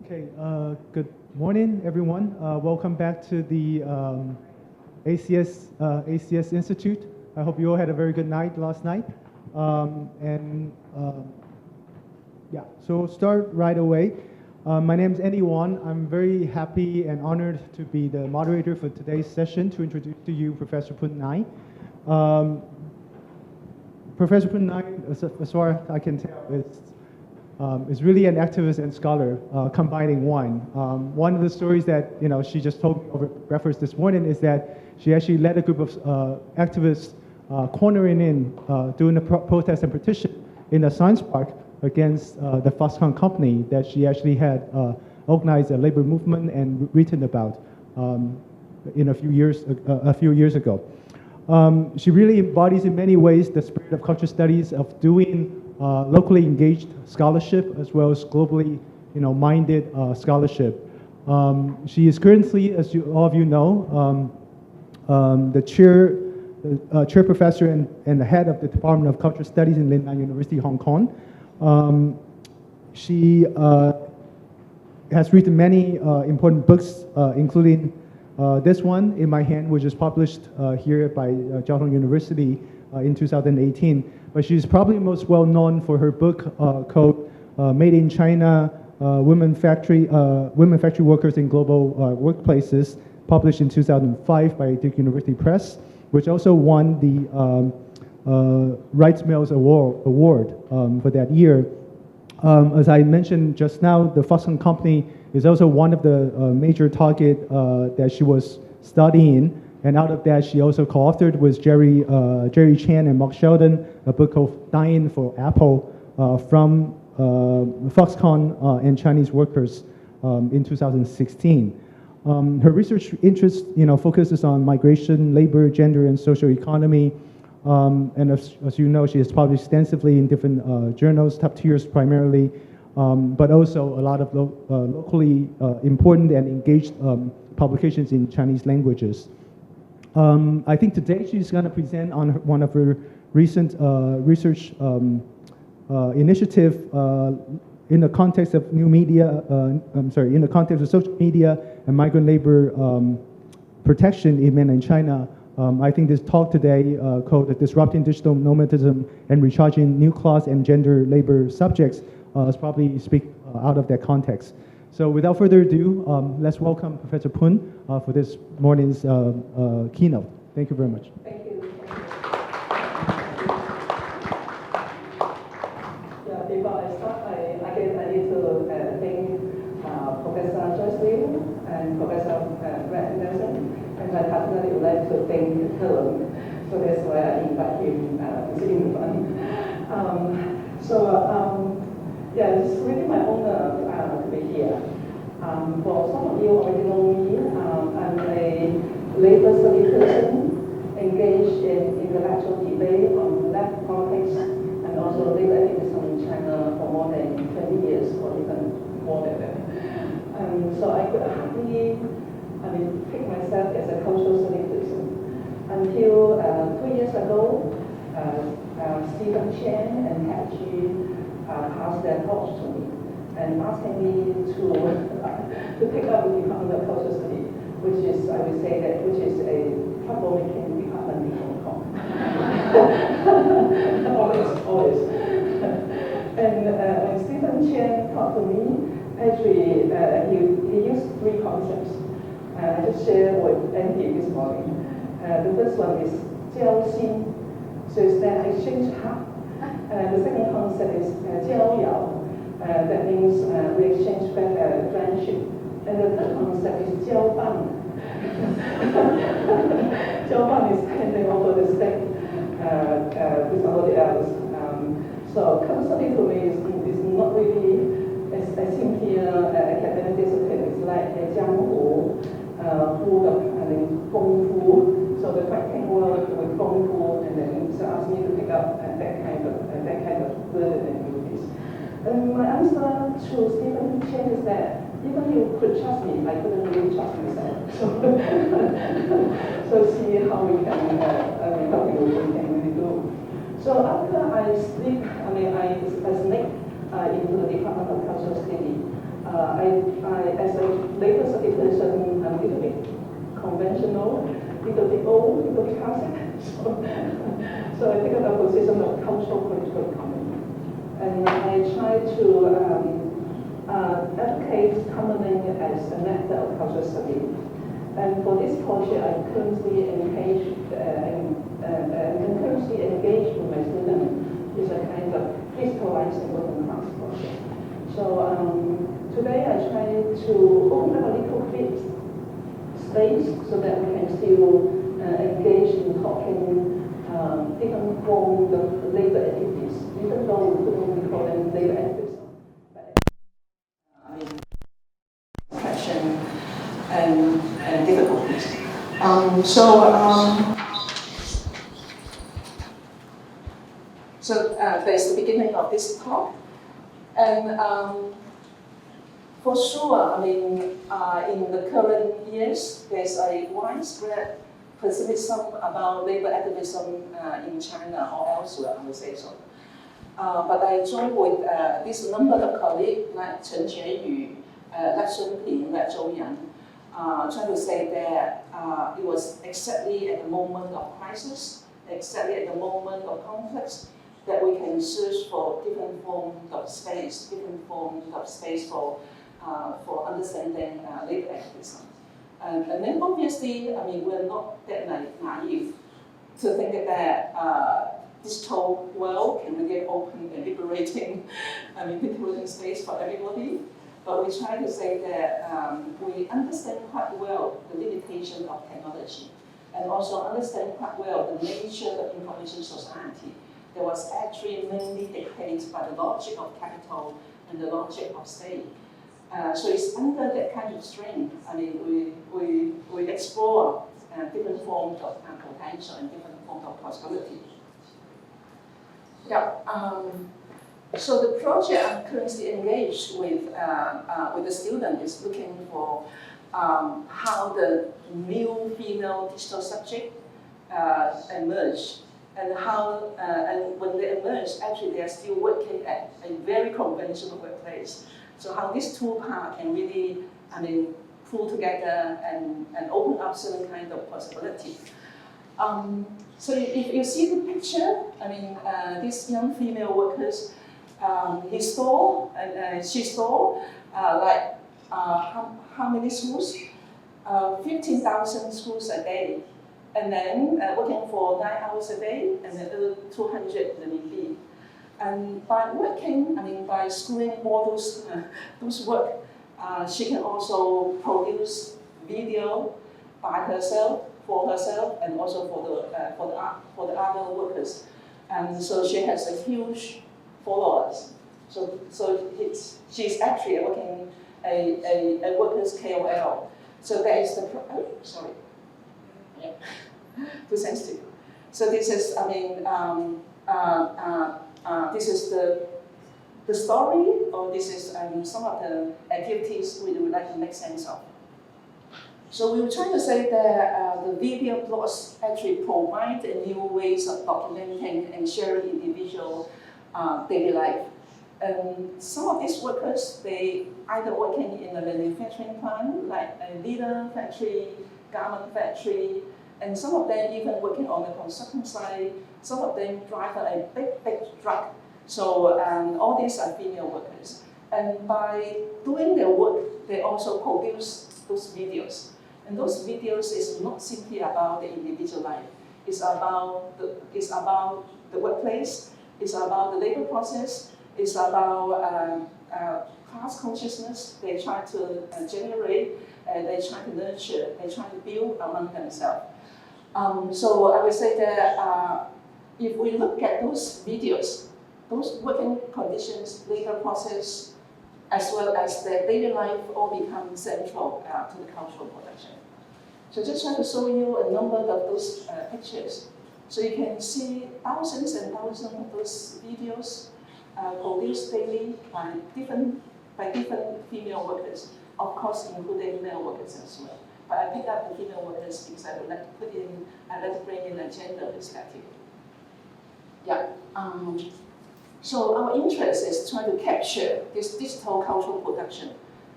Okay, good morning, everyone. Welcome back to the ACS Institute. I hope you all had a very good night last night. So we'll start right away. My name is Andy Wang. I'm very happy and honored to be the moderator for today's session to introduce to you Professor Ngai. Professor Ngai, as far as I can tell, is really an activist and scholar combining one. One of the stories that she just told me over breakfast this morning is that she actually led a group of activists cornering in doing a protest and petition in the science park against the Foxconn company that she actually had organized a labor movement and written about a few years ago. She really embodies in many ways the spirit of cultural studies of doing locally engaged scholarship as well as globally minded scholarship. She is currently, as all of you know, the chair professor and the head of the Department of Cultural Studies in Lingnan University, Hong Kong. She has written many important books, including this one in my hand, which is published here by Jiao Tong University in 2018. But she's probably most well known for her book called Made in China, Women Factory Workers in Global Workplaces, published in 2005 by Duke University Press, which also won the Rights Mills Award for that year. As I mentioned just now, the Foxconn company is also one of the major target that she was studying. And out of that, she also co-authored with Jerry Chan and Mark Sheldon a book called Dying for Apple from Foxconn and Chinese workers in 2016. Her research interest, focuses on migration, labor, gender, and social economy. And as you know, she has published extensively in different journals, top tiers primarily, but also a lot of locally important and engaged publications in Chinese languages. I think today she's going to present on one of her recent research initiative in the context of new media. In the context of social media and migrant labor protection in mainland China. I think this talk today called "Disrupting Digital Nomadism and Recharging New Class and Gender Labor Subjects" is probably speak out of that context. So without further ado, let's welcome Professor Pun for this morning's keynote. Thank you very much. Thank you. Yeah, before I start, I need to thank Professor Jocelyn and Professor Brad Nelson, and I particularly would like to thank Helen. So that's why I invite him to sit in front. It's really my honor to be here. For some of you already know me, I'm a labor study person engaged in intellectual debate on lab politics and also labor activism in China for more than 20 years or even more than that. So I could hardly pick myself as a cultural study person until 2 years ago, Stephen Chen and Pat Chi passed their torch to me and asking me to pick up the Department of Cultural Study, which is, I would say that, which is a troublemaking department in Hong Kong. always. And when Stephen Chen talked to me, actually he used 3 concepts. I just shared with Andy this morning. The first one is 交心, so it's that exchange heart. The second concept is 交友. That means we exchange friendship. And the third concept is 交棒. 交棒 is handing over the stick to somebody else. So cultural study to me is not really a simply academic discipline. It's like a 江湖 full of kung fu. So the fighting world with kung fu, and then so asked me to pick up that kind of burden and duties. And my answer to Stephen Chen is that even you could trust me, I couldn't really trust myself. So see how we can, how we can really do. So after I sneak into the Department of Cultural Study, as a labor study person, I'm a little bit conventional, little bit old, little bit classic. So I take up a position of cultural political economy. And I try to advocate tunneling as a method of cultural study. And for this project, I'm currently engaged with my students with a kind of digitalizing working class project. So today I try to open up a little bit space so that we can still engage in talking different forms of labor activities, even though we couldn't call them labor activities. Passion and difficulties. So that's the beginning of this talk. And for sure, in the current years, there's a widespread pessimism about labor activism in China or elsewhere, I would say so. But I joined with this number of colleagues like Chen Jieyu, like Sun Ping, like Zhou Yan, trying to say that it was exactly at the moment of crisis, exactly at the moment of conflicts, that we can search for different forms of space, for understanding labor activism. And then obviously, we're not that naive to think that digital world can really open and liberating, liberating space for everybody. But we try to say that we understand quite well the limitation of technology, and also understand quite well the nature of information society that was actually mainly dictated by the logic of capital and the logic of state. So it's under that kind of strain, we explore different forms of potential and different forms of possibility. Yeah. So the project I'm currently engaged with the student is looking for how the new female digital subject emerge, and how and when they emerge, actually they are still working at a very conventional workplace. So how these two parts can really, pull together and open up certain kind of possibility. So if you see the picture, these young female workers, he stole and she stole how many schools? 15,000 schools a day, and then working for 9 hours a day, and then 200 RMB. And by working, by schooling all those work, she can also produce video by herself, for herself, and also for the other workers. And so she has a huge followers. So she's actually working a workers KOL. So that is the too sensitive. So this is this is the story, or this is some of the activities we would like to make sense of. So we were trying to say that the video blogs actually provide new ways of documenting and sharing individual daily life. And some of these workers, they either working in a manufacturing plant, like a leather factory, garment factory, and some of them even working on the construction site. Some of them drive a big truck. So all these are female workers. And by doing their work, they also produce those videos. And those videos is not simply about the individual life. It's about the workplace. It's about the labor process. It's about class consciousness. They try to generate, they try to nurture, they try to build among themselves. So I would say that if we look at those videos, those working conditions, labor process, as well as their daily life, all become central to the cultural production. So just try to show you a number of those pictures. So you can see thousands and thousands of those videos produced daily by different female workers, of course including male workers as well. But I picked up the female workers because I would like to bring in a gender perspective. Yeah. So our interest is trying to capture this digital cultural production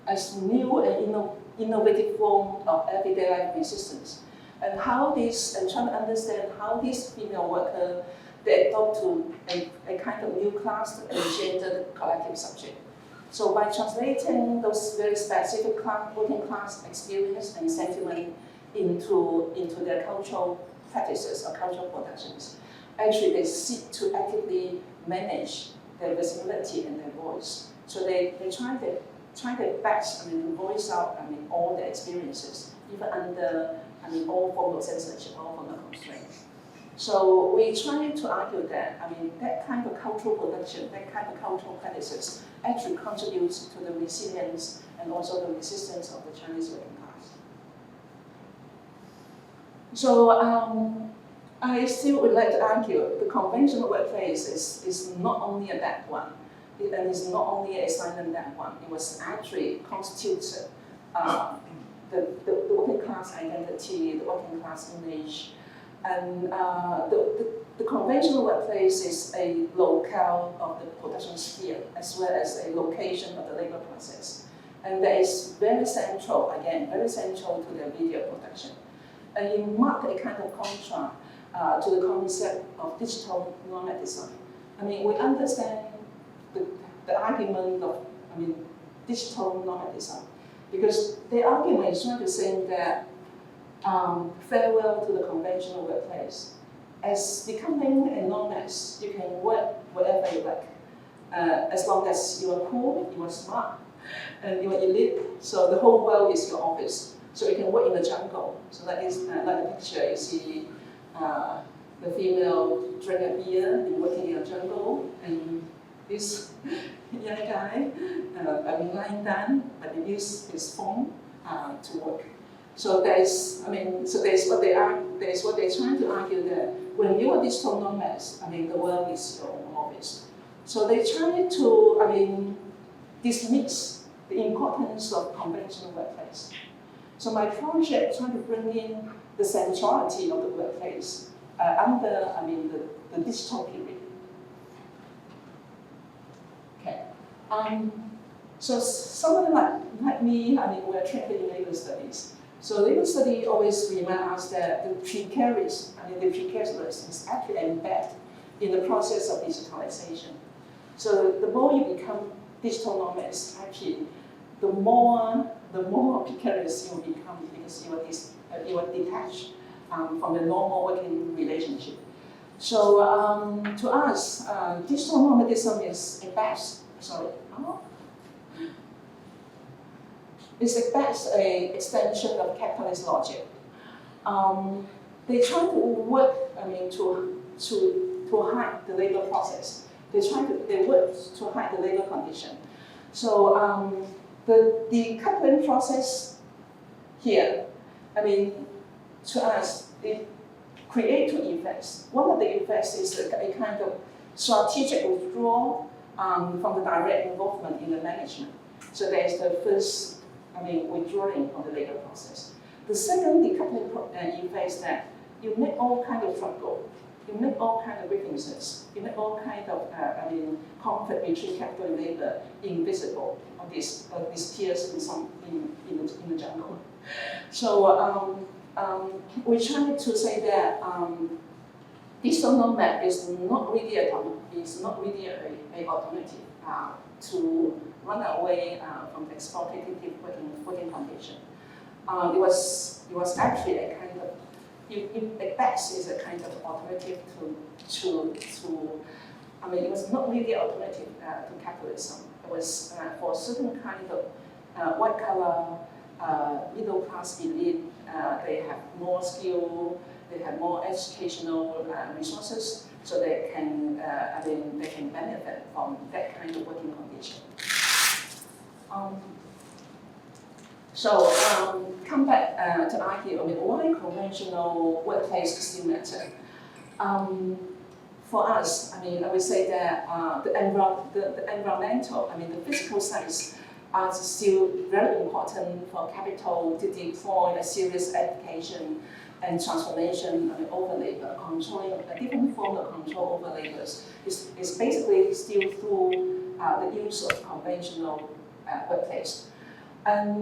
as new and innovative form of everyday life resistance, and trying to understand how these female workers they adopt to a kind of new class and gendered collective subject. So by translating those very specific working class experience and sentiment into their cultural practices or cultural productions, actually they seek to actively manage their visibility and their voice. So they try their best, to voice out, all their experiences, even under, all forms of censorship, all forms of constraint. So we try to argue that, that kind of cultural production, that kind of cultural practices actually contributes to the resilience and also the resistance of the Chinese working class. So I still would like to argue the conventional workplace is not only a bad one, and it's not only a silent bad one. It was actually constitutes the working class identity, the working class image, and the conventional workplace is a locale of the production sphere as well as a location of the labor process. And that is very central, again, very central to the video production. And it marked a kind of contrast to the concept of digital nomadism. We understand the argument of digital nomadism because the argument is trying to say that farewell to the conventional workplace. As becoming a nomad, you can work wherever you like, as long as you are cool, you are smart, and you are elite. So the whole world is your office. So you can work in the jungle. So that is like the picture you see the female drinking beer and working in a jungle, and this young guy, Lingnan, but he uses his phone to work. So that is what they are. That is what they're trying to argue that when you are digital nomads, the world is your own office. So they try to, dismiss the importance of conventional workplace. So my project trying to bring in the centrality of the workplace under, the digital period. Okay. So someone like me, we're trained in labor studies. So labor study always remind us that the precariousness is actually embedded in the process of digitalization. So the more you become digital nomads, actually, the more precarious you will become because you are detached from the normal working relationship. So to us, digital nomadism is at best, it's at best an extension of capitalist logic. They try to work, to hide the labor process. They work to hide the labor condition. So the decoupling process here, to us, it creates two effects. One of the effects is a kind of strategic withdrawal from the direct involvement in the management. So there's the first, withdrawing from the labor process. The second decoupling effect is that you make all kind of struggle, you make all kind of grievances, you make all kind of conflict between capital and labor invisible on these tears in the jungle. So we try to say that digital nomad is not really an alternative to run away from the exploitative working condition. It was actually a kind of, at best, is a kind of alternative to it was not really an alternative to capitalism. It was for a certain kind of white collar, middle class elite. They have more skill, they have more educational resources, so they can benefit from that kind of working condition. Come back to argue why conventional workplace still matter. For us, I would say that the environmental, the physical sides are still very important for capital to deploy a serious education and transformation over labor. Controlling a different form of control over labor is basically still through the use of conventional workplace. And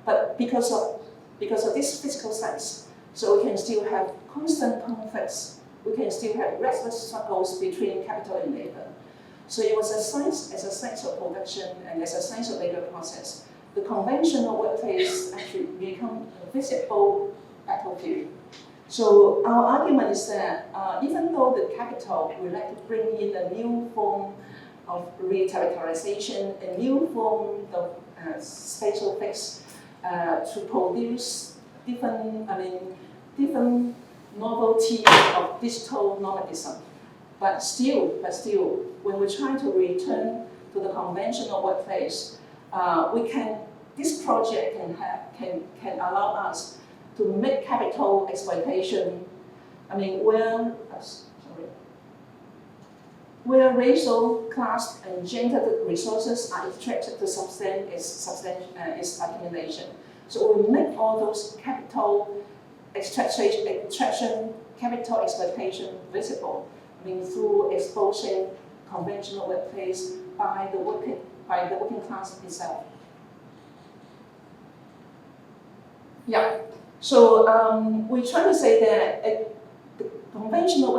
but because of this physical sense, so we can still have constant conflicts. We can still have restless struggles between capital and labor. So it was a science as a science of production and as a science of labor process. The conventional workplace actually become a visible battlefield. So our argument is that even though the capital would like to bring in a new form of re-territorialization, a new form of spatial fix to produce different novelty of digital nomadism, but still, when we try to return to the conventional workplace, this project can allow us to make capital exploitation, where racial, class, and gender resources are extracted to sustain its accumulation. So we make all those capital extraction, capital exploitation visible, through exposing conventional workplace by the working class itself. Yeah. So we try to say that the conventional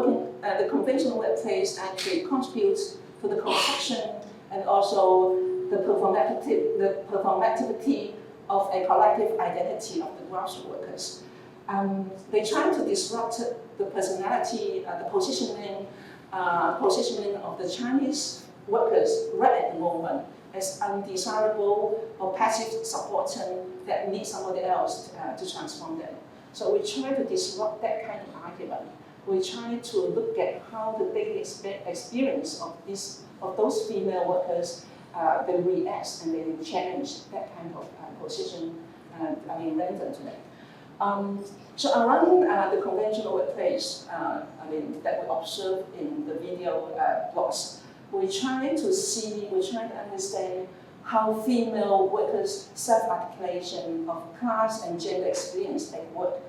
workplace actually contributes to the construction and also the performativity of a collective identity of the grassroots workers. They try to disrupt the personality, the positioning of the Chinese workers right at the moment as undesirable or passive supporter that need somebody else to transform them. So we try to disrupt that kind of argument. We try to look at how the daily experience of those female workers they react and they challenge that kind of position rendered to them. So around the conventional workplace that we observe in the video blogs, we try to understand how female workers' self-articulation of class and gender experience at work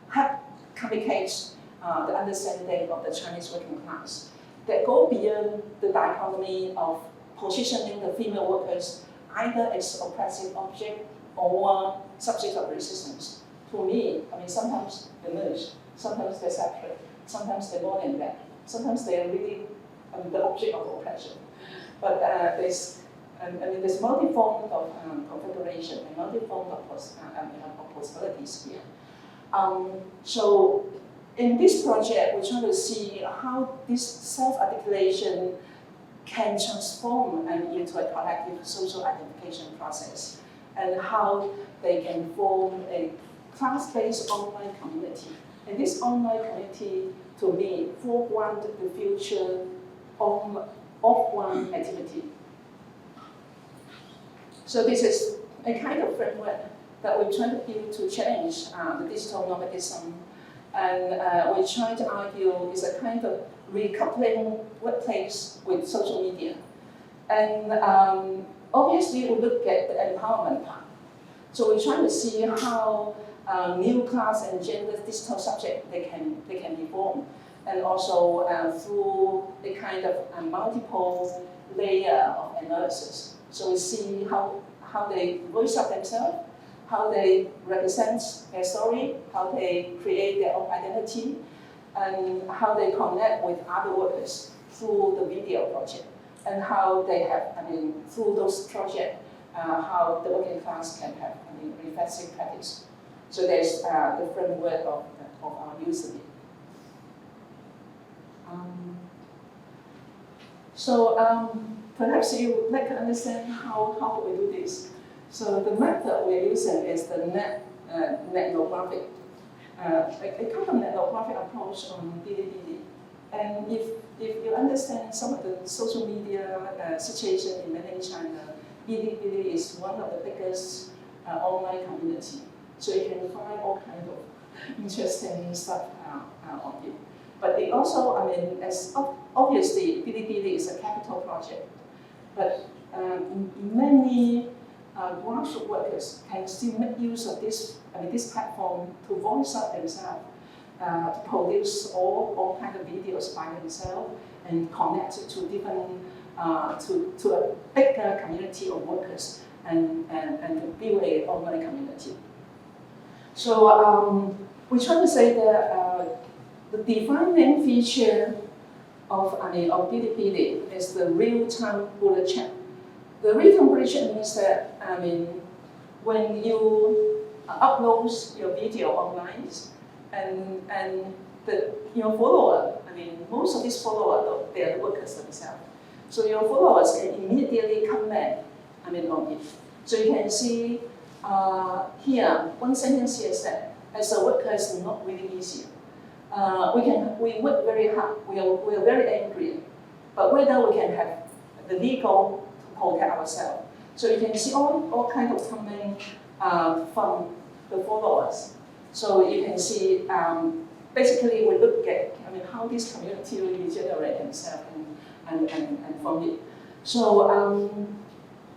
help complicate the understanding of the Chinese working class that go beyond the dichotomy of positioning the female workers either as oppressive object or subject of resistance. To me, sometimes they merge, sometimes they're separate, sometimes they're more than that, sometimes they are really the object of oppression. But there's multi-form of configuration and multi-form of possibilities here. So in this project, we try to see how this self-articulation can transform into a collective social identification process, and how they can form a class-based online community. And this online community, to me, foreground the future of one activity. So this is a kind of framework that we try to build to challenge the digital nomadism, and we try to argue is a kind of recoupling workplace with social media. And obviously we look at the empowerment part. So we try to see how new class and gender digital subject they can be formed, and also through a kind of multiple layer of analysis. So we see how they voice up themselves, how they represent their story, how they create their own identity, and how they connect with other workers through the video project, and how they have, through those projects, how the working class can have, reflexive practice. So there's the framework of our use of it. Perhaps you would like to understand how we do this. So the method we're using is the netnographic, a kind of netnographic approach on Bilibili. And if you understand some of the social media situation in mainland China, Bilibili is one of the biggest online community. So you can find all kinds of interesting stuff on it. But it also, as obviously, Bilibili is a capital project, but many grassroots workers can still make use of this platform to voice out themselves, to produce all kinds of videos by themselves and connect to different to a bigger community of workers and to build an online community. So we try to say that the defining feature of Bilibili is the real-time bullet chat. The real-time bullet chat means that when you upload your video online, and your follower, most of these followers, they are the workers themselves. So your followers can immediately comment, on it. So you can see here, one sentence here said, as a worker, it's not really easy. We work very hard, we are very angry, but whether we can have the legal to protect ourselves. So you can see all kinds of comments from the followers. So you can see, basically we look at how this community really generate themselves and from it. So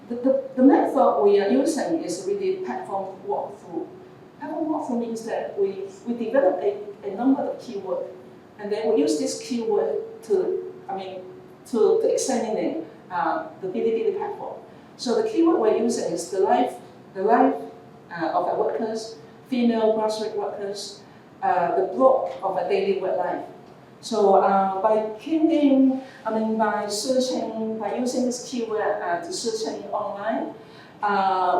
the method we are using is really platform walkthrough. Platform walkthrough means that we develop a number of keywords, and then we use this keyword to examine the Bilibili platform. So the keyword we're using is the life of our workers, female grassroots workers, the blog of a daily work life. So by using this keyword to searching online,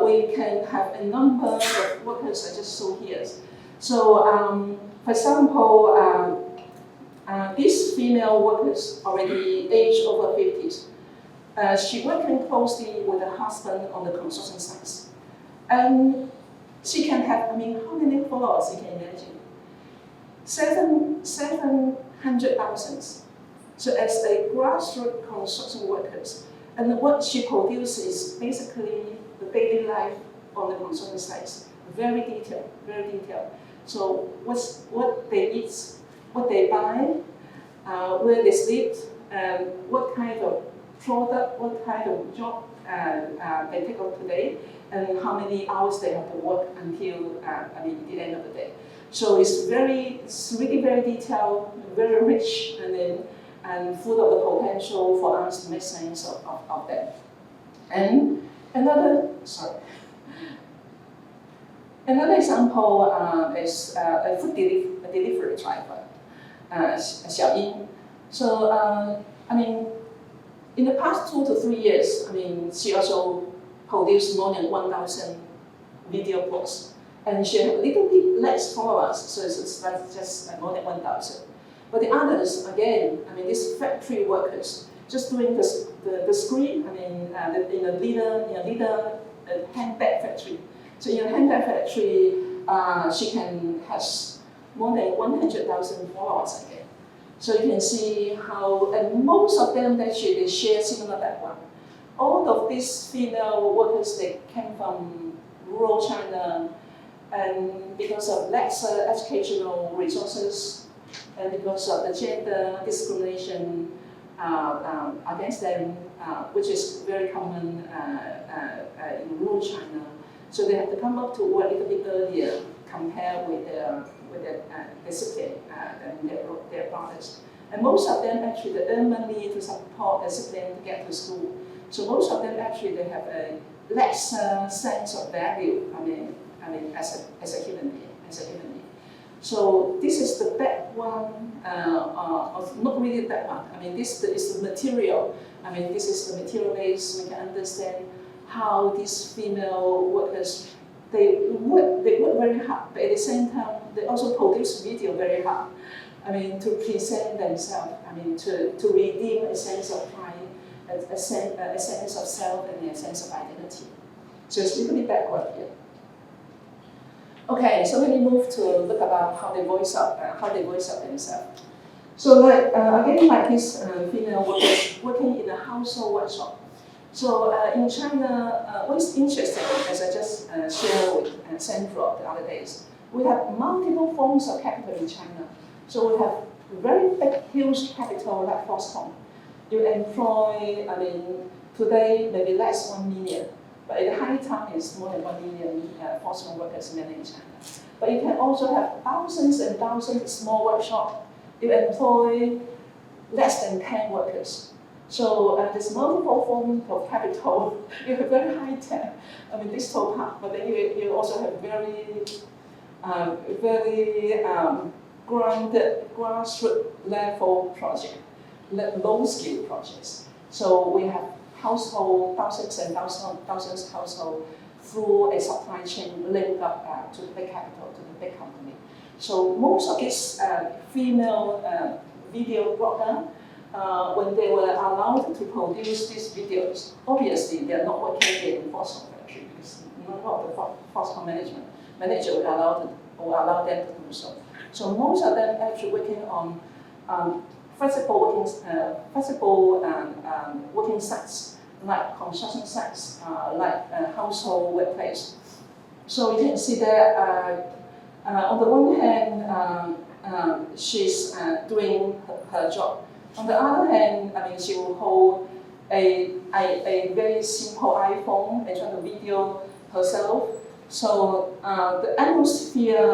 we can have a number of workers I just saw here. So for example, these female workers already aged over 50s. She working closely with her husband on the construction sites. And she can have, how many followers you can imagine? 700,000. So as a grassroots construction workers, and what she produces is basically the daily life on the construction sites. Very detailed, very detailed. So what they eat, what they buy, where they sleep, what kind of product, what kind of job they take on today, and how many hours they have to work until the end of the day. So it's really very detailed, very rich, and full of the potential for us to make sense of them. And another example is a food delivery driver, Xiaoying. So in the past 2 to 3 years, she also produced more than 1,000 video blogs. And she had a little bit less followers, so it's just more than 1,000. But the others, again, these factory workers, just doing the screen, in a leader handbag factory. So in a handbag factory, she can has more than 100,000 followers again. So you can see how, and most of them actually they share similar background. All of these female workers, they came from rural China, and because of lesser educational resources, and because of the gender discrimination against them, which is very common in rural China. So they have to come up to work a little bit earlier compared with their discipline than their brothers. And most of them actually they earn money to support their discipline to get to school. So most of them actually they have a less sense of value. As a human being, So this is the background of not really the background. This is the material. This is the material base. We can understand how these female workers they work very hard, but at the same time they also produce video very hard. To present themselves. To redeem a sense of pride, a sense of self, and a sense of identity. So it's a little bit backward here. Okay, so let me move to look about how they voice up themselves. So again, like this female workers working in a household workshop. So in China, what is interesting, as I just shared with Sandra the other days, we have multiple forms of capital in China. So we have very big, huge capital like Foxconn. You employ, today maybe less 1 million. But at the high time, it's more than 1 million Foxconn workers mainly in China. But you can also have thousands and thousands of small workshops. You employ less than 10 workers. So there's multiple forms of capital. You have very high tech, digital part, but then you also have very grounded, grassroots level project, low skill projects. So we have household, thousands and thousands household through a supply chain linked up to the big capital, to the big company. So most of these female video bloggers, when they were allowed to produce these videos, obviously they're not working in the Foxconn factory because none of the Foxconn manager will allow them to do so. So most of them actually working on flexible working sites, like construction sites, like household workplace. So you can see that on the one hand, she's doing her job. On the other hand, she will hold a very simple iPhone and try to video herself. So the atmosphere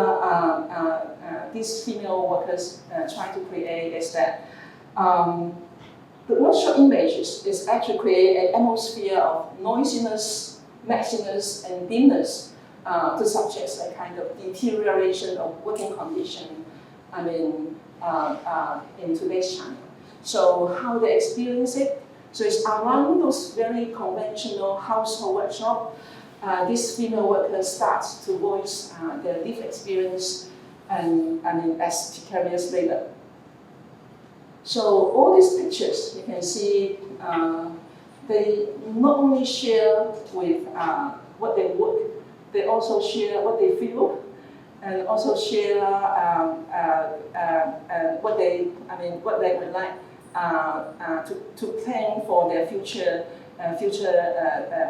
these female workers try to create is that the workshop images is actually create an atmosphere of noisiness, messiness, and dimness to suggest a kind of deterioration of working condition. In today's China. So how they experience it? So it's around those very conventional household workshop. These female workers start to voice their lived experience and as precarious labor. So all these pictures you can see, they not only share with what they work, they also share what they feel, and also share what they would like to plan for their future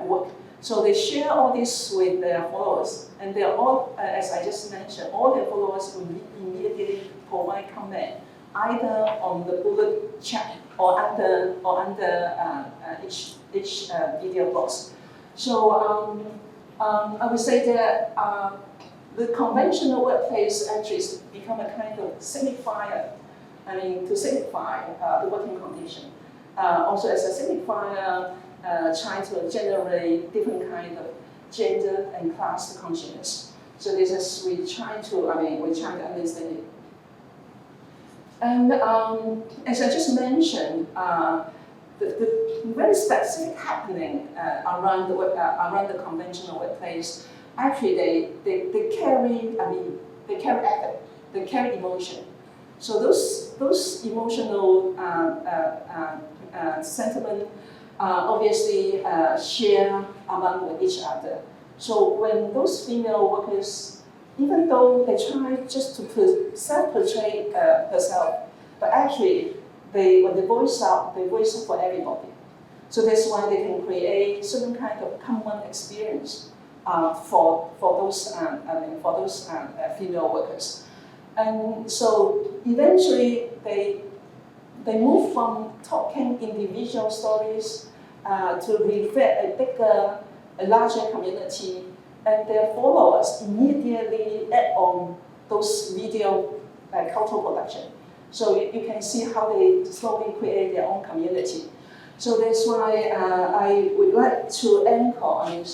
work. So they share all this with their followers, and they're all, as I just mentioned, all their followers will immediately provide comment either on the bullet chat or under each video box. So I would say that the conventional workplace actually has become a kind of signifier. To signify the working condition. Also as a signifier, trying to generate different kind of gender and class consciousness. So this is we try to understand it. And as I just mentioned, the very specific happening around the conventional workplace, actually they carry effort, they carry emotion. So those emotional sentiment obviously share among each other. So when those female workers, even though they try just to self-portray herself, but actually when they voice out, they voice out for everybody. So that's why they can create certain kind of common experience for those female workers. And so eventually they move from talking individual stories to reflect a larger community, and their followers immediately add on those video cultural production. So you can see how they slowly create their own community. So that's why I would like to anchor on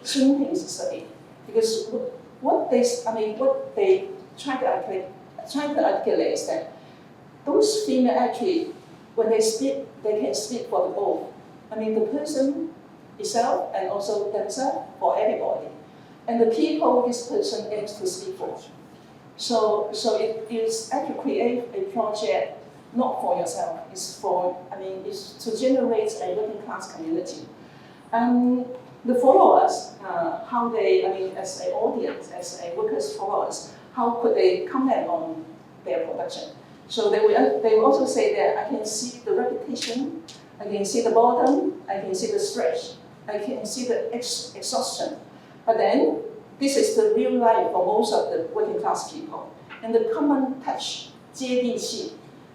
Chih-Ming's study, because what they try to articulate is that those female actually, when they speak, they can speak for the both. The person itself and also themselves, for everybody. And the people this person aims to speak for. So it is actually create a project not for yourself. It's for it's to generate a working class community. And the followers, how they as an audience, as a workers followers, how could they comment on their production? So they will also say that I can see the repetition, I can see the boredom, I can see the stretch, I can see the exhaustion. But then, this is the real life for most of the working class people. And the common touch, 接地气.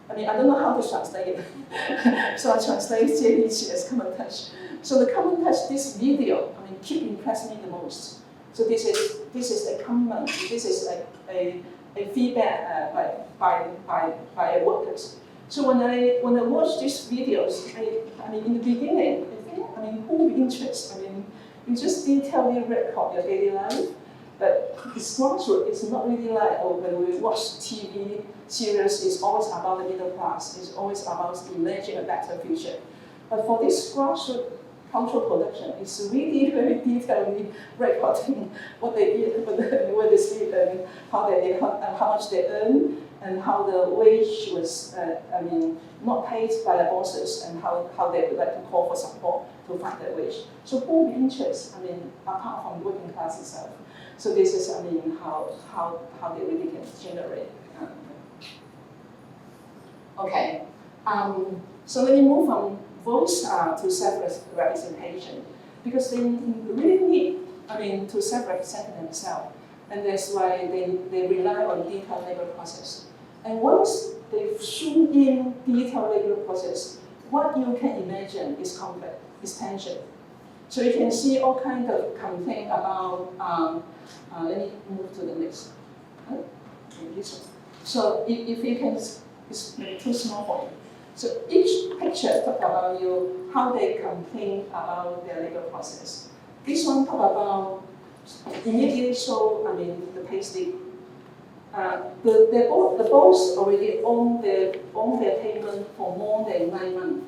I don't know how to translate it. So I translate 接地气 as common touch. So the common touch, this video, keep impressing me the most. So this is a common, this is like a feedback by workers. So when I watch these videos, I mean, in the beginning, who would be interested? I mean, you just detailedly record your daily life, but it's grassroots. It's not really like, oh, when we watch TV series, it's always about the middle class. It's always about imagining a better future. But for this grassroots cultural production, it's really very detailedly recording what they eat, where they sleep, and how much they earn, and how the wage was, not paid by their bosses, and how they would like to call for support to find their wage. So who would be interested, apart from working class itself? So this is, how they really can generate. Okay. So let me move from voice to self-representation, because they really need, to self-represent themselves, and that's why they rely on detailed labor process. And once they zoom in detailed labor process, what you can imagine is conflict, is tension. So you can see all kinds of complaint about, let me move to the next. So if you can, it's too small for you. So each picture talk about how they complain about their labor process. This one talk about immediately show, the payslip. The boss already own their payment for more than 9 months.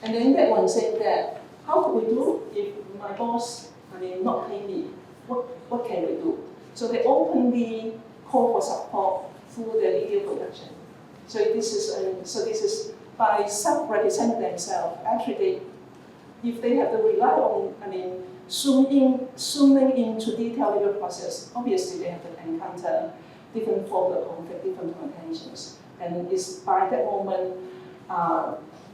And then that one said that, how could we do if my boss, not pay me? What can we do? So they openly call for support through their video production. So this is by self-representing themselves. Actually, if they have to rely on, zooming into detailed labor process, obviously they have to encounter different forms of conflict, different contentions. And it's by that moment,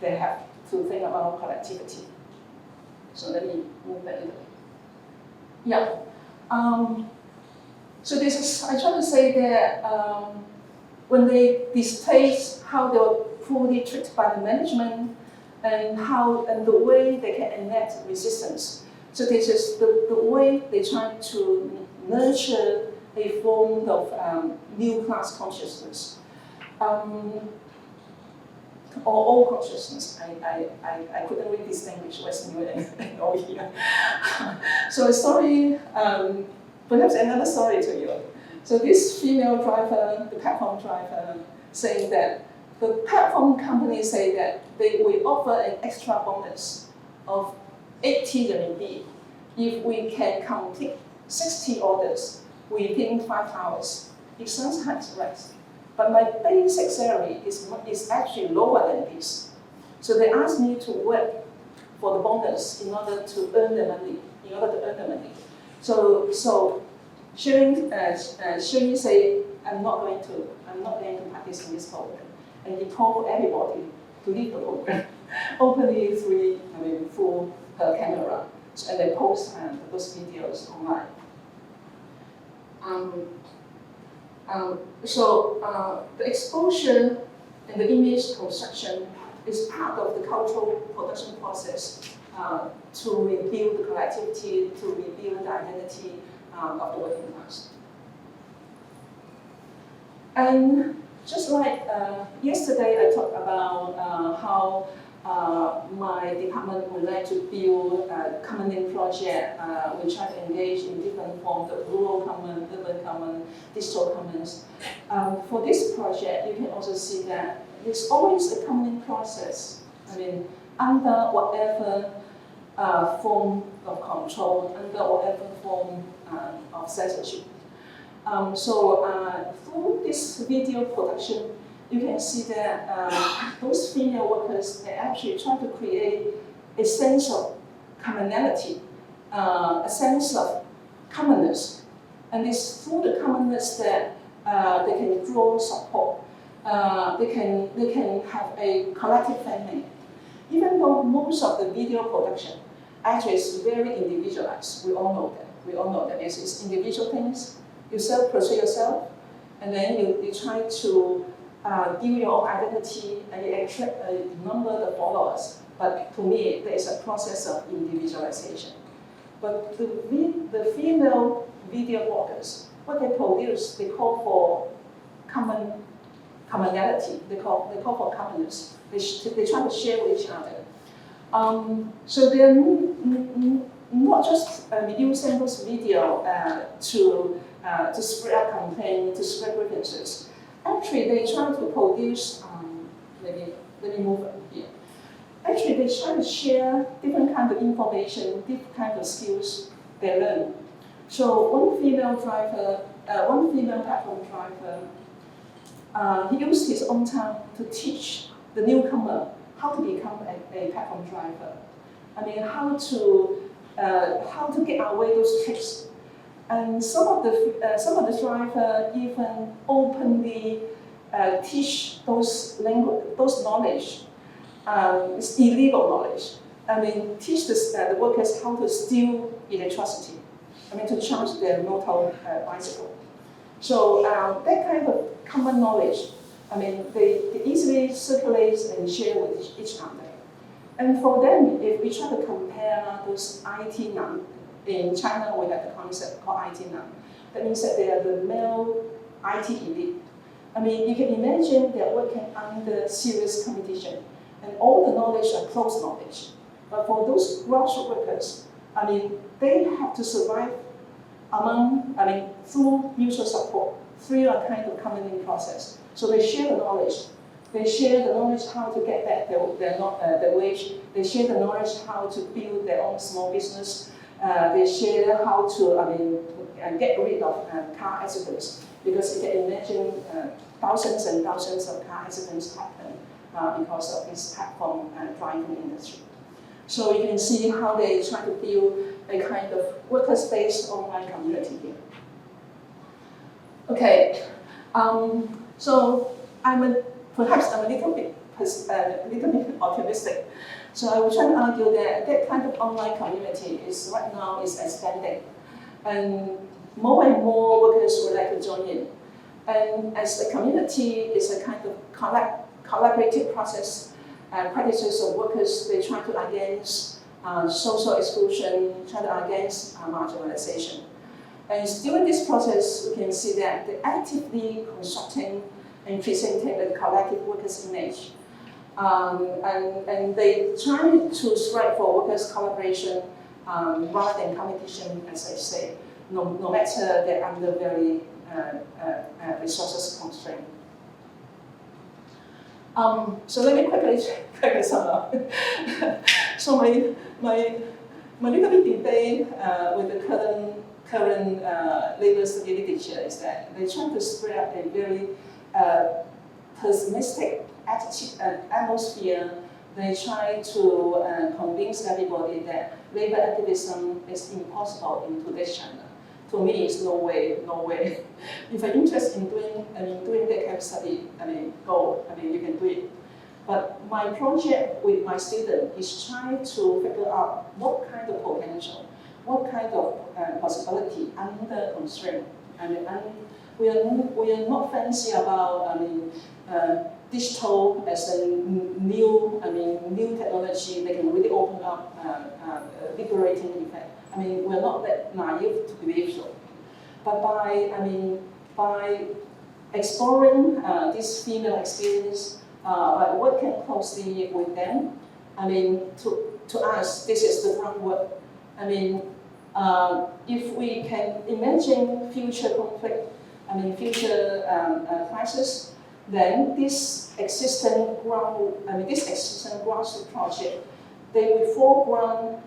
they have to think about collectivity. So let me move that a little. Yeah. So this is, I try to say that when they display how they were poorly treated by the management, and the way they can enact resistance. So this is the way they try to nurture a form of new class consciousness, or old consciousness. I couldn't really distinguish what's new and old here. So a story, perhaps another story to you. So this female driver, the platform driver, saying that the platform company say that they will offer an extra bonus of 80 RMB if we can complete 60 orders within 5 hours. It sounds right, but my basic salary is actually lower than this. So they asked me to work for the bonus in order to earn the money. So Chih-Ming say, I'm not going to participate in this program. And he called for everybody to leave the program, openly through her camera, and they post those videos online. The exposure and the image construction is part of the cultural production process to rebuild the collectivity, to rebuild the identity of the working class. And just like yesterday, I talked about how my department would like to build a common name project. We try to engage in different forms of rural common, urban common, digital commons. For this project, you can also see that there's always a common name process. Under whatever form of control, under whatever form of censorship. Through this video production, you can see that those female workers, they actually try to create a sense of commonality, a sense of commonness. And it's through the commonness that they can draw support. They can have a collective family. Even though most of the video production actually is very individualized, we all know that. It's individual things. You self-portray yourself, and then you try to give your own identity, and you attract a number of followers. But to me, there is a process of individualization. But the female video bloggers, what they produce, they call for common commonality. They call for commonness. They try to share with each other. So they're not just using those video to spread out campaign, to spread grievances. Actually, they try to produce. Let me move here. Actually, they try to share different kind of information, different kind of skills they learn. So one female platform driver, he used his own time to teach the newcomer how to become a platform driver. I mean, how to get away those tricks. And some of the driver even openly teach those knowledge. It's illegal knowledge. I mean, teach the workers how to steal electricity. I mean, to charge their motor bicycle. So that kind of common knowledge, I mean, they easily circulate and share with each other. And for them, if we try to compare those IT nun, in China we have the concept called IT nun. That means that they are the male IT elite. I mean, you can imagine they're working under serious competition, and all the knowledge are close knowledge. But for those grassroots workers, I mean, they have to survive through mutual support, through a kind of common process. So they share the knowledge. They share the knowledge how to get back their wage. They share the knowledge how to build their own small business. They share how to get rid of car accidents. Because you can imagine thousands and thousands of car accidents happen because of this platform driving industry. So you can see how they try to build a kind of workers-based online community here. Okay, so perhaps I'm a little bit optimistic. So I will try to argue that kind of online community is right now expanding, and more workers would like to join in. And as the community is a kind of collaborative process, practices of workers, they try to against social exclusion, try to against marginalization. And during this process, we can see that they're actively constructing and presenting the collective workers' image. And they try to strive for workers' collaboration rather than competition, as I say, no matter they're under very resources constraint. So let me quickly sum up. So my little bit debate with the current labor study literature is that they try to spread a very pessimistic atmosphere. They try to convince everybody that labor activism is impossible in today's China. To me, it's no way. If you're interested in doing that kind of study, go. You can do it. But my project with my student is trying to figure out what kind of potential, what kind of possibility under constraint. We are not fancy about digital as a new technology that can really open up liberating effect. We're not that naive to believe so. But by exploring this female experience, by working closely with them, to us, this is the groundwork. If we can imagine future conflict, future crisis, then this existing grassroots project, they will foreground,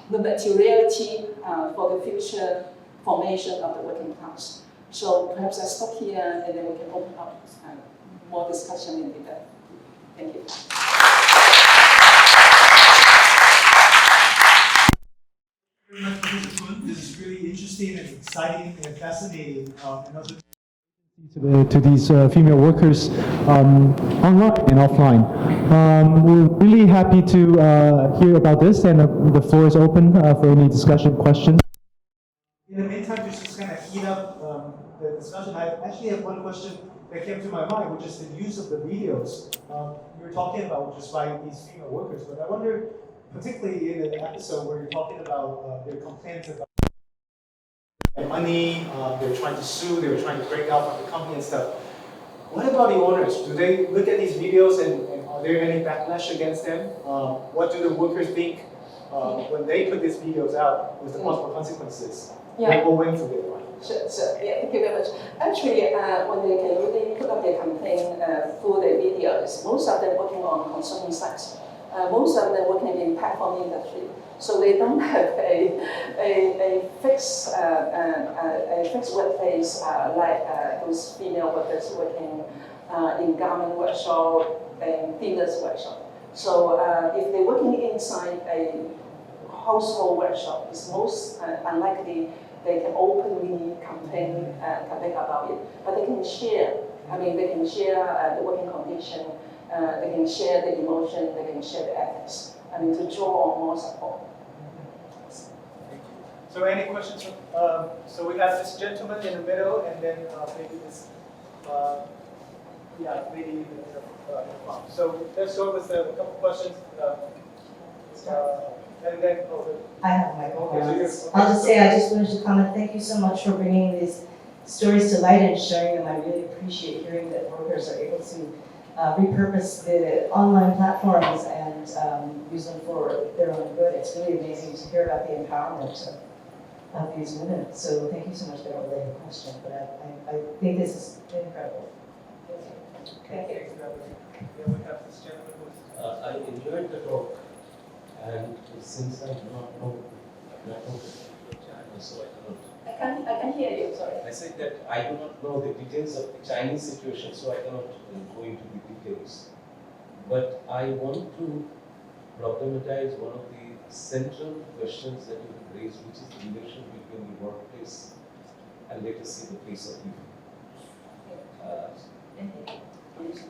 the materiality for the future formation of the working class. So perhaps I stop here, and then we can open up more discussion in detail. Thank you. This is really interesting and exciting and fascinating, and also to these female workers online and offline. We're really happy to hear about this, and the floor is open for any discussion, questions. In the meantime, just kind of heat up the discussion. I actually have one question that came to my mind, which is the use of the videos. You were talking about just by these female workers, but I wonder, particularly in an episode where you're talking about their complaints about money, they were trying to sue, they were trying to break out from the company and stuff. What about the owners? Do they look at these videos and are there any backlash against them? What do the workers think when they put these videos out with the possible consequences? Yeah. Or Wang for their part? Sure. Yeah, thank you very much. Actually, when they can really put up their campaign through their videos, most of them working on consumer sites. Most of them working in platform industry. So they don't have a fixed workplace like those female workers working in garment workshop and dealers workshop. So if they're working inside a household workshop, it's most unlikely they can openly campaign about it. But they can share. I mean, they can share the working condition. They can share the emotion. They can share the ethics. I mean, to draw on more support. Thank you. So any questions from, so we have this gentleman in the middle and then maybe this, lady in the front. So let's go with a couple questions. And then, I have my own. Okay, so I'll just say, I just wanted to comment, thank you so much for bringing these stories to light and sharing them. I really appreciate hearing that workers are able to repurpose the online platforms and use them for their own good. It's really amazing to hear about the empowerment of these women. So thank you so much. I don't really have a question, but I think this is incredible. Thank you. Yeah, we have this gentleman who's... I enjoyed the talk, and since I do not know China, so I cannot. I can hear you. Sorry. I said that I do not know the details of the Chinese situation, so I cannot go into the details. But I want to problematize one of the central questions that you have raised, which is the relation between the workplace and, let us say, the place of living.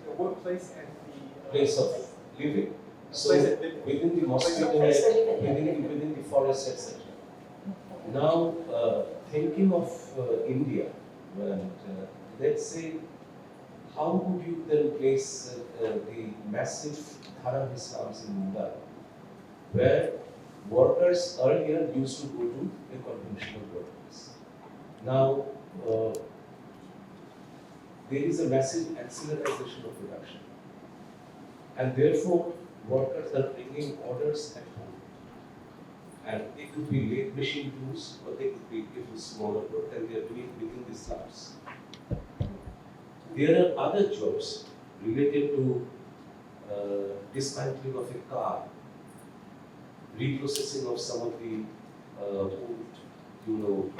The workplace and the... Place of living. So within the mosquito net, within the forest, etc. Now, thinking of India, and let's say, how would you then place the massive Dharam slums in Mumbai, where workers earlier used to go to a conventional workplace. Now, there is a massive acceleration of production, and therefore workers are bringing orders at home. And they could be lathe machine tools, or they could be little smaller work, and they are doing within the slums. There are other jobs related to dismantling of a car, reprocessing of some of the old,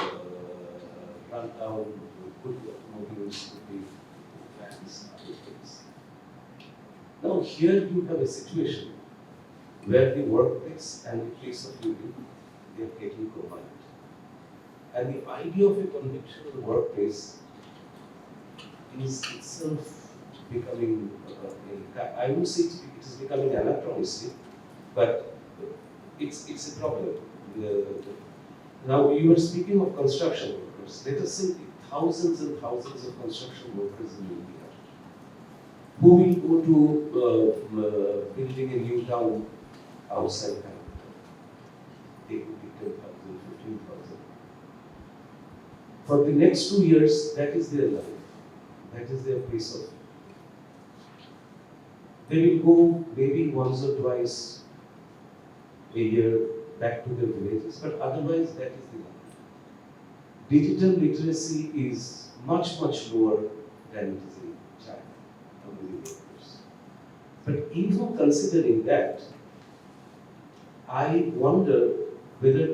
run down good automobiles with the fans and other things. Now here you have a situation where the workplace and the place of living, they are getting combined. And the idea of a conventional workplace is itself becoming, I would say it is becoming anachronistic, but it's a problem. Now you were speaking of construction workers. Let us say thousands and thousands of construction workers in India who will go to building a new town outside Calcutta. They could be 10,000, 15,000. For the next 2 years, that is their life. That is their place of life. They will go maybe once or twice a year back to their villages, but otherwise that is the life. Digital literacy is much, much lower than it is in China among the workers. But even considering that, I wonder whether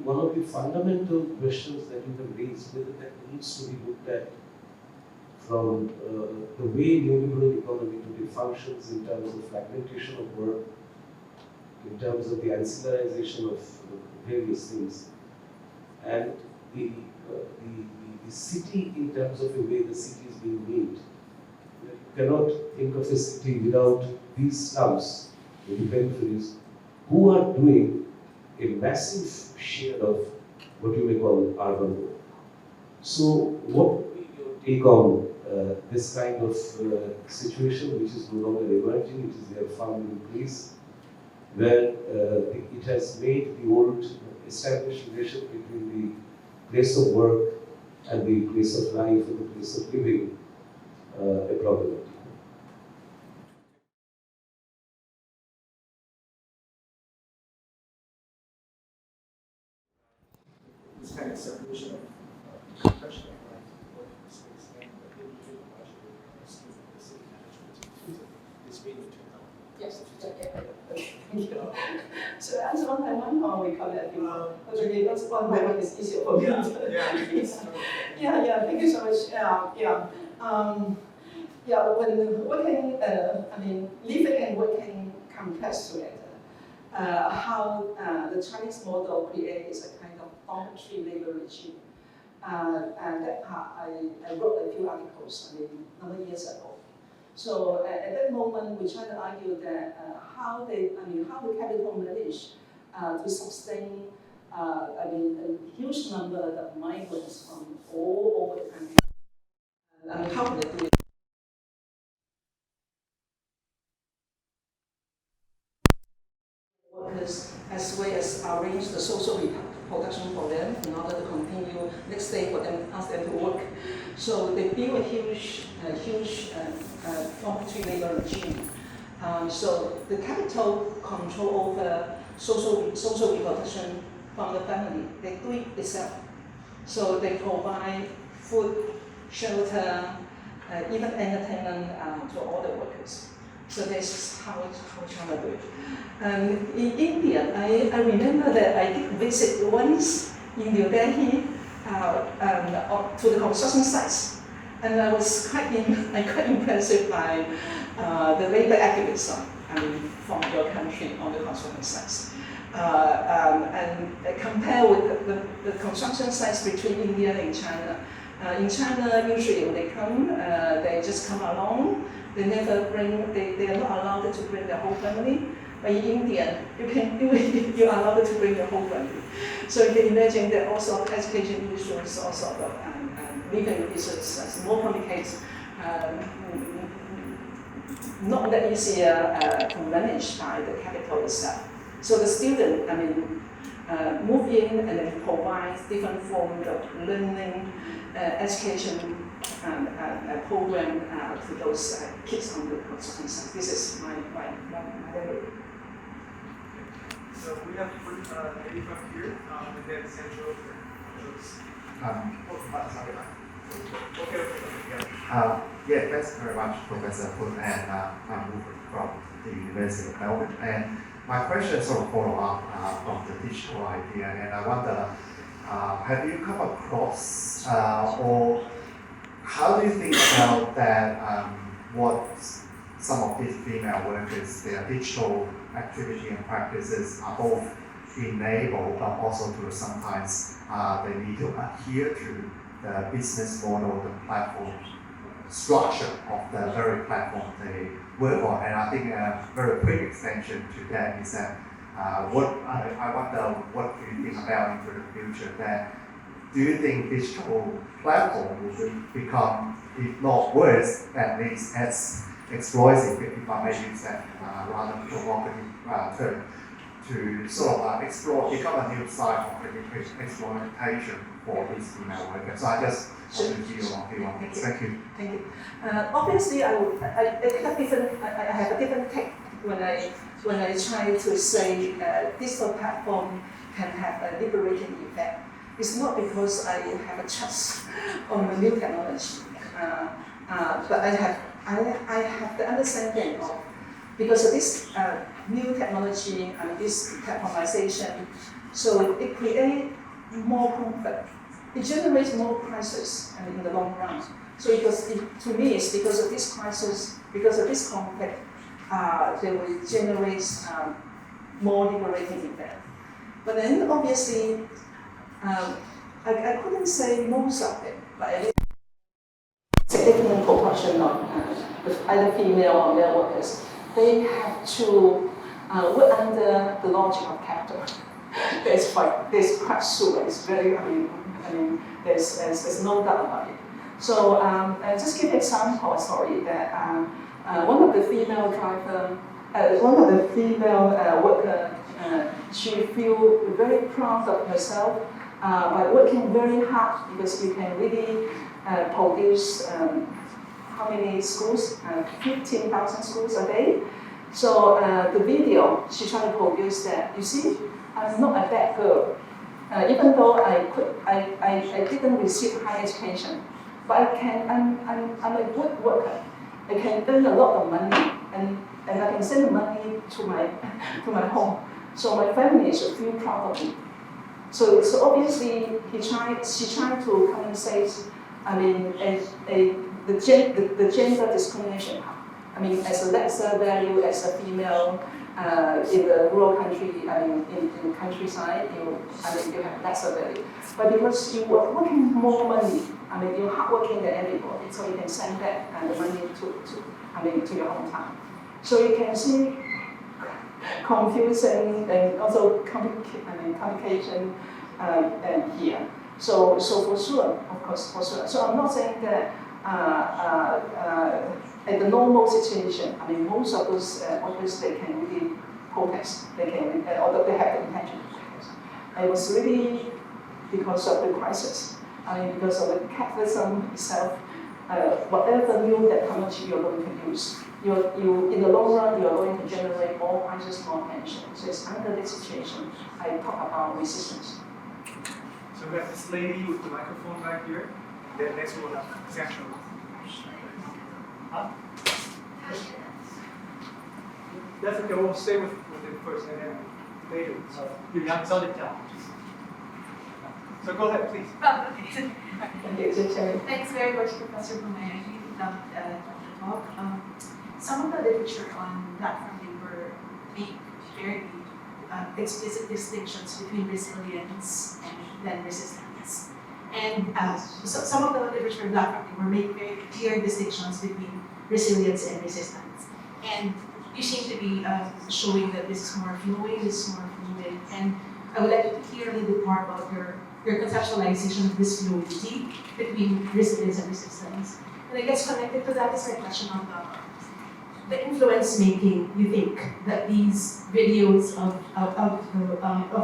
one of the fundamental questions that you have raised, whether that needs to be looked at from the way neoliberal economy today functions in terms of fragmentation of work, in terms of the ancillarization of various things, and the city in terms of the way the city is being made. You cannot think of a city without these slums, the peripheries, who are doing a massive share of what you may call urban work. So what would be your take on this kind of situation, which is no longer emerging, it is there found in place, where it has made the old established relation between the place of work and the place of life and the place of living a problem. This kind of separation of professional life and work space and the individual life of student the city management is being turned on. Yes. Should I answer one by one, or we come at you? Okay, that's one by one is easier for me. Yeah. Thank you so much. When working, living and working compressed together. How the Chinese model creates a kind of dormitory labor regime. And that part, I wrote a few articles, a number of years ago. So at that moment, we try to argue that how the capital managed to sustain a huge number of migrants from all over the country. How can they do it? Workers, as well as arrange the social reproduction for them in order to continue next day for them, ask them to work. So they build a huge dormitory labor regime. So the capital control over social reproduction from the family. They do it themselves. So they provide food, shelter, even entertainment to all the workers. So this is how China do it. In India, I remember that I did visit once in New Delhi to the construction sites, and I was quite impressed by the labor activism from your country on the construction sites. And compare with the construction sites between India and China. In China, usually when they come, they just come along. They never bring. They are not allowed to bring their whole family. But in India, you can do it. You are allowed to bring your whole family. So you can imagine that all sort of education issues, all sort of living issues, more complicated. Not that easier to manage by the capital itself. So the student, move in and then provide different forms of learning, education program to those kids on the construction site. This is my area. So we have lady from here, and then Central. Yeah, thanks very much, Professor Put, and I'm Wu from the University of Melbourne. And my question sort of follow up from the digital idea, and I wonder, have you come across or how do you think about that? What some of these female workers, their digital activity and practices are both enabled, but also to sometimes they need to adhere to the business model, the platform structure of the very platform they work on. And I think a very quick extension to that is that I wonder what do you think about into the future that do you think digital platform will become, if not worse, at least as exploitive, if I may use that rather provocative term, to sort of become a new side of exploitation for these female workers? So I just want to hear your view on this. Thank you. Thank you. Obviously, I have a different take when I try to say digital platform can have a liberating effect. It's not because I have a trust on the new technology, but I have the understanding of, because of this new technology and this platformization, so it creates more conflict. It generates more crisis in the long run. So to me, it's because of this crisis, because of this conflict, they will generate more liberating effect. But then obviously, I couldn't say most of it, but at least a significant proportion of either female or male workers, they have to work under the logic of capital. There's quite sure. It's very, there's no doubt about it. So just give an example, sorry, that one of the female worker, she feel very proud of herself by working very hard because you can really produce how many schools? 15,000 schools a day. So the video, she tried to produce that. You see, I'm not a bad girl. Even though I didn't receive high education, but I'm a good worker. I can earn a lot of money, and I can send the money to my home. So my family should feel proud of me. So obviously she tried to compensate. I mean, the gender discrimination. I mean, as a lesser value as a female in the rural country. I mean, in countryside, you have lesser value. But because you are working more money, I mean, you're hardworking than everybody, so you can send back the money to your hometown. So you can see confusion and also complication here. So for sure, of course, for sure. So I'm not saying that in the normal situation, I mean, most of those workers, they can really protest. They can, although they have the intention to protest. It was really because of the crisis. I mean, because of the capitalism itself, whatever new technology you're going to use, you in the long run, you're going to generate more crisis, more tension. So it's under this situation, I talk about resistance. So we have this lady with the microphone right here. Then next we'll have Central. Huh? That's okay, we'll stay with it first and then later. So go ahead, please. Oh, okay. Thanks very much, Professor Wang. I really loved the talk. Some of the literature on platform labor make very explicit distinctions between resilience and then resistance. And so some of the literature on platform labor make very clear distinctions between resilience and resistance. And you seem to be showing that this is more flowing, this is more fluid. And I would like you to hear a little bit more about your conceptualization of this fluidity between resilience and resistance. And I guess connected to that is my question on the influence making you think that these videos of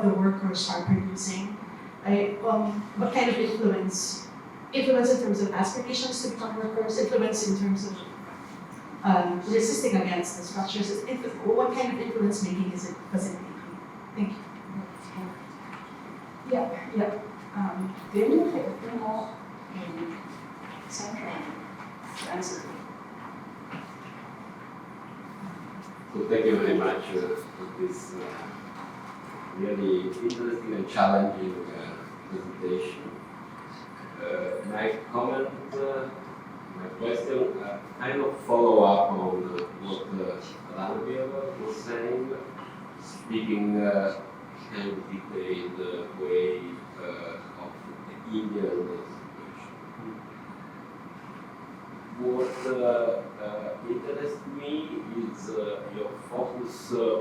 the workers are producing. What kind of influence? Influence in terms of aspirations to become workers, influence in terms of resisting against the structures. What kind of influence making is it facilitating? Thank you. Yeah. Do you take a few more Central to answer? So thank you very much for this really interesting and challenging presentation. My comment, my question, kind of follow up on what Ranbir was saying, speaking kind of detailed way of the Indian situation. What interests me is your focus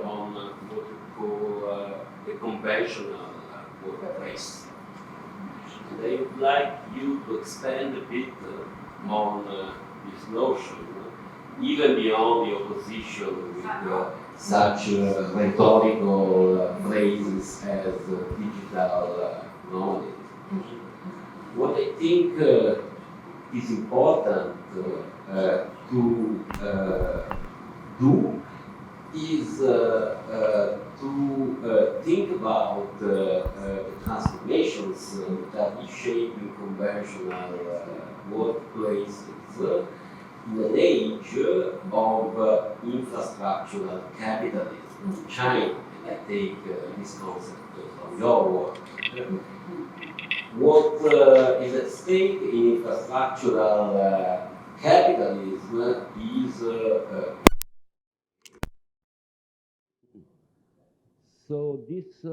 on what you call the conventional workplace. And I would like you to expand a bit on this notion, even beyond the opposition with such rhetorical phrases as digital nomadism. What I think is important to do is to think about the transformations that are shaping conventional workplaces in an age of infrastructural capitalism. China, and I take this concept from your work. What is at stake in infrastructural capitalism is so this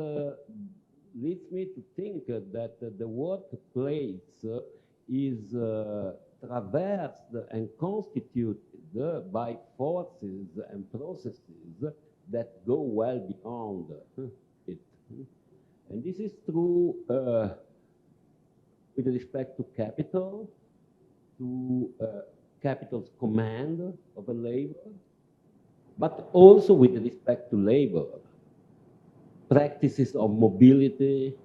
leads me to think that the workplace is traversed and constituted by forces and processes that go well beyond it. And this is true with respect to capital, to capital's command over labor, but also with respect to labor. Practices of mobility,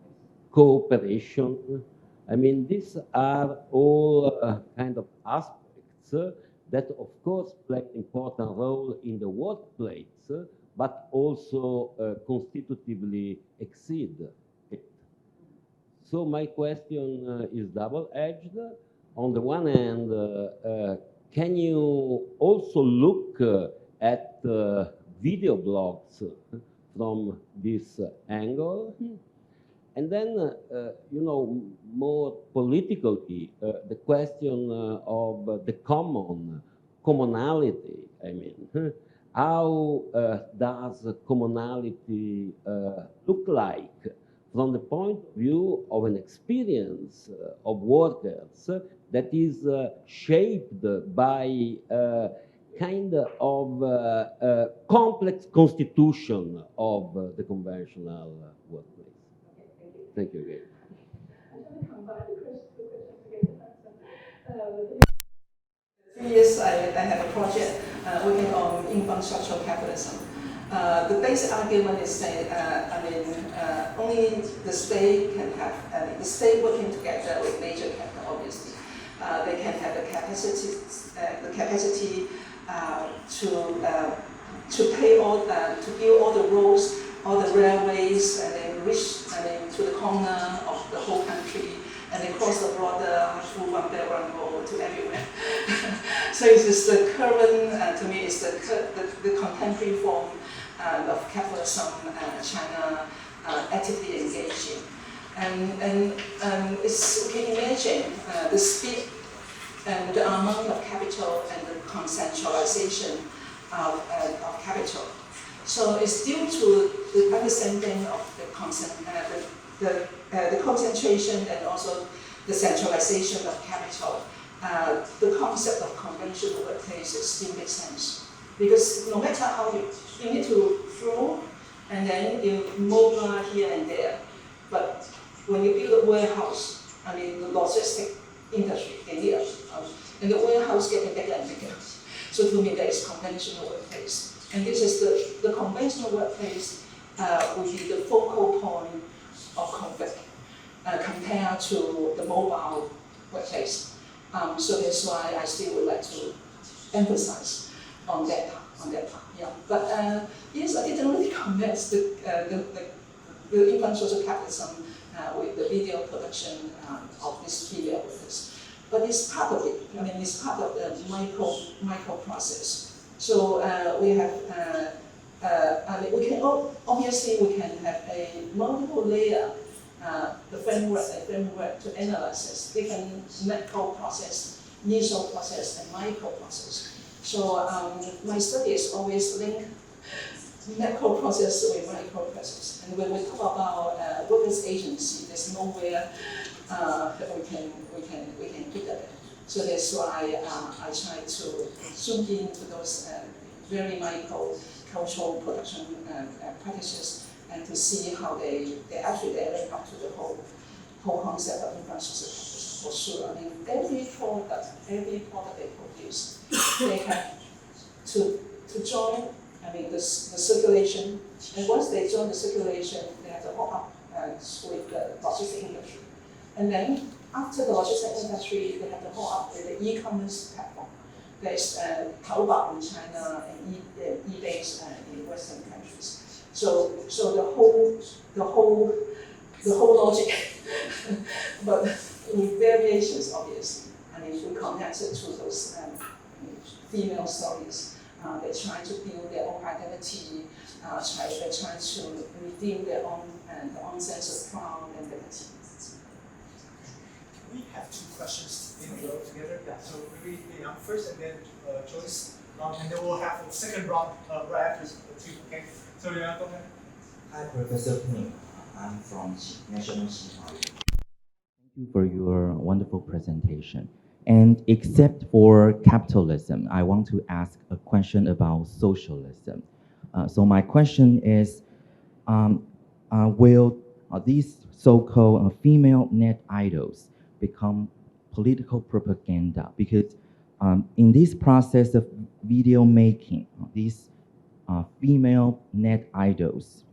cooperation. I mean, these are all kind of aspects that of course play an important role in the workplace, but also constitutively exceed it. So my question is double-edged. On the one hand, can you also look at video blogs from this angle? And then, more politically, the question of the commonality. I mean, how does commonality look like from the point of view of an experience of workers that is shaped by kind of complex constitution of the conventional workplace? Thank you again. I'm going to combine the questions together. 3 years, I have a project working on infrastructural capitalism. The basic argument is that, only the state can have, the state working together with major capital, obviously. They can have the capacity to pay all, to build all the roads, all the railways, and then reach, to the corner of the whole country, and then cross the border through one belt, one road to everywhere. So it is the current, to me, it's the contemporary form of capitalism China actively engaged in. And it's, you can imagine the speed and the amount of capital and the concentralization of capital. So it's due to the understanding of the concentration and also the centralization of capital. The concept of conventional workplaces still makes sense. Because no matter how you need to throw and then you mobile here and there. But when you build a warehouse, the logistic industry, they need and the warehouse getting bigger and bigger. So to me, that is conventional workplace. And this is the conventional workplace will be the focal point of conflict compared to the mobile workplace. So that's why I still would like to emphasize on that part. Yeah. But yes, I didn't really commence the infrastructural capitalism with the video production of this video workers. But it's part of it. It's part of the micro process. So we have, we can obviously we can have a multiple layer, the framework to analyze different macro process, meso process, and micro process. So my studies always link macro process with micro process. And when we talk about workers' agency, there's nowhere that we can put that. So that's why I try to zoom into those very micro cultural production practices and to see how they link up to the whole concept of infrastructure for sure. Every product they produce, they have to join the circulation, and once they join the circulation, they have to hook up with the logistics industry. And then after the logistics industry, they have to hook up with the e-commerce platform. There's Taobao in China and eBay in Western countries. So the whole logic, but with variations, obviously. We connect it to those female stories. They try to build their own identity. They try to redeem their own sense of pride and dignity. We have two questions in a row together. Yeah. So maybe I'm first, and then Joyce, and then we'll have a second round right after two. Okay. So go ahead. Hi, Professor Ping. I'm from National Chih-Ming. Thank you for your wonderful presentation. And except for capitalism, I want to ask a question about socialism. So my question is, will these so-called female net idols become political propaganda? Because in this process of video making, these female net idols,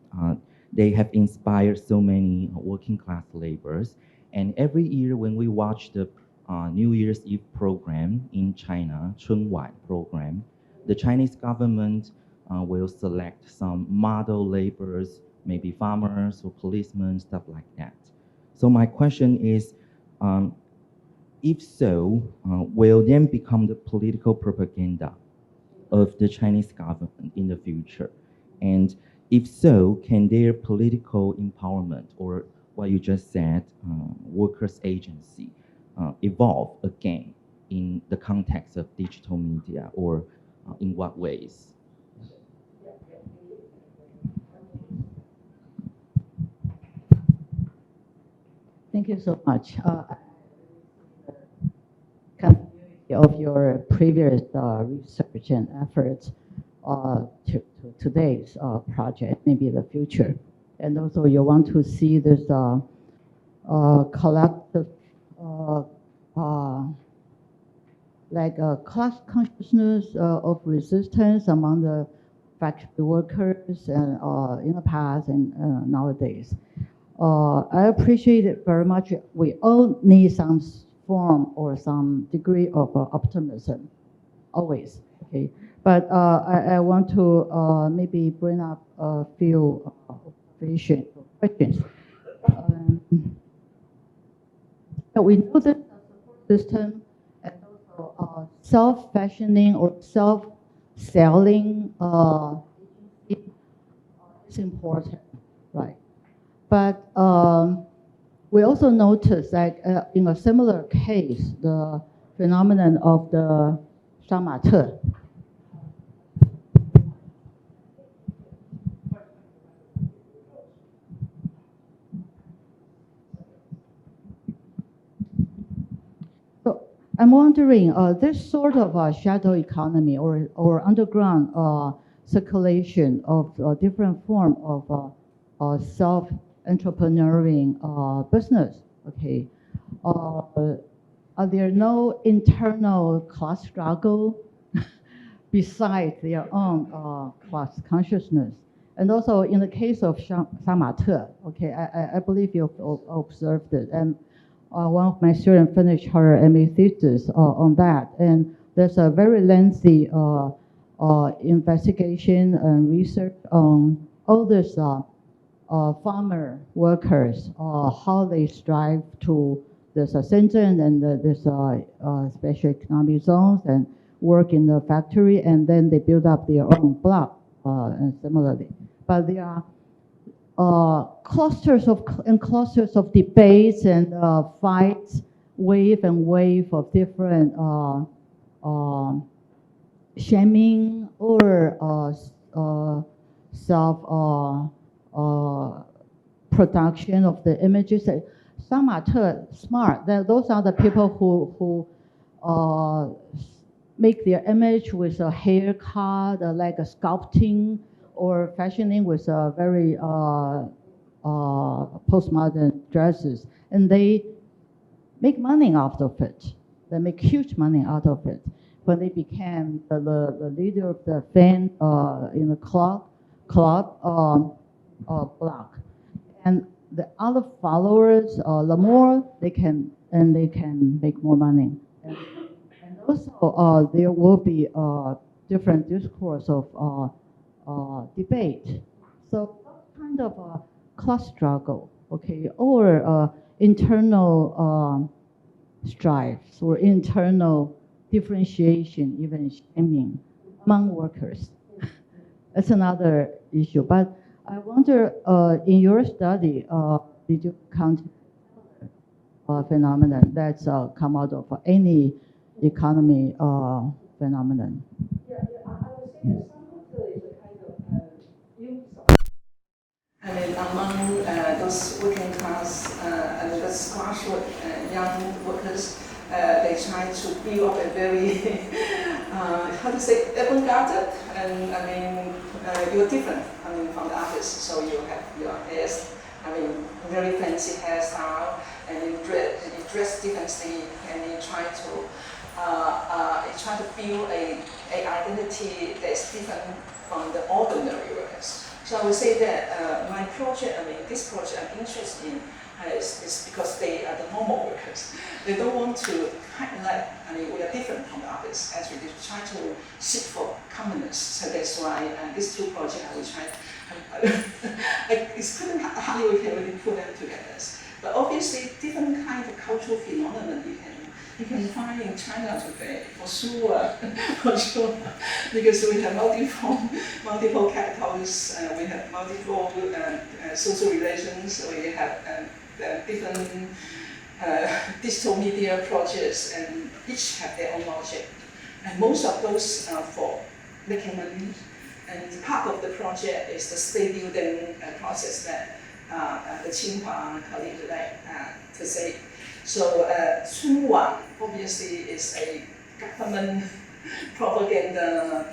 they have inspired so many working class laborers. And every year when we watch the New Year's Eve program in China, 春晚 program, the Chinese government will select some model laborers, maybe farmers or policemen, stuff like that. So my question is, if so, will then become the political propaganda of the Chinese government in the future? And if so, can their political empowerment, or what you just said, workers' agency, evolve again in the context of digital media, or in what ways? Thank you so much. Continuity of your previous research and efforts to today's project, maybe the future. And also you want to see this collective class consciousness of resistance among the factory workers and in the past and nowadays. I appreciate it very much. We all need some form or some degree of optimism, always. Okay, but I want to maybe bring up a few questions. We know that the support system and also self-fashioning or self-selling is important, right? But we also notice that in a similar case, the phenomenon of the 杀马特. So I'm wondering, this sort of shadow economy or underground circulation of different form of self-entrepreneuring business, okay, are there no internal class struggle besides their own class consciousness? And also in the case of 杀马特, okay, I believe you've observed it, and one of my students finished her MA thesis on that, and there's a very lengthy investigation and research on all this farmer workers, how they strive to this Shenzhen and this special economic zones and work in the factory, and then they build up their own block and similarly. But there are clusters of debates and fights, wave of different shaming or self production of the images. 杀马特 smart. Those are the people who make their image with a haircut, like a sculpting or fashioning with a very postmodern dresses, and they make money out of it. They make huge money out of it. When they became the leader of the fan in the club block, and the other followers, the more they can make more money, and also there will be different discourse of debate. So what kind of a class struggle, okay, or internal strife or internal differentiation, even shaming among workers? That's another issue. But I wonder, in your study, did you count phenomenon that's come out of any economy phenomenon? Yeah, I would say that Sinica is a kind of use of, I mean, among those working class and those grassroots young workers, they try to build up a very, how to say, avant-garde, and I mean, you're different, I mean, from the others. So you have your hair, I mean, very fancy hairstyle, and you dress differently, and you try to build a identity that's different from the ordinary workers. So I would say that my project, I mean, this project I'm interested in, is because they are the normal workers. They don't want to highlight, we are different from the others. Actually, they try to seek for commonness. So that's why these two projects I will try. It's kind of hardly we can really put them together. But obviously, different kind of cultural phenomenon you can find in China today, for sure, for sure. Because we have multiple capitals, we have multiple social relations, we have different digital media projects, and each have their own logic. And most of those are for making money. And part of the project is the state building process that the Tsinghua colleague would like to say. So Wang obviously is a government propaganda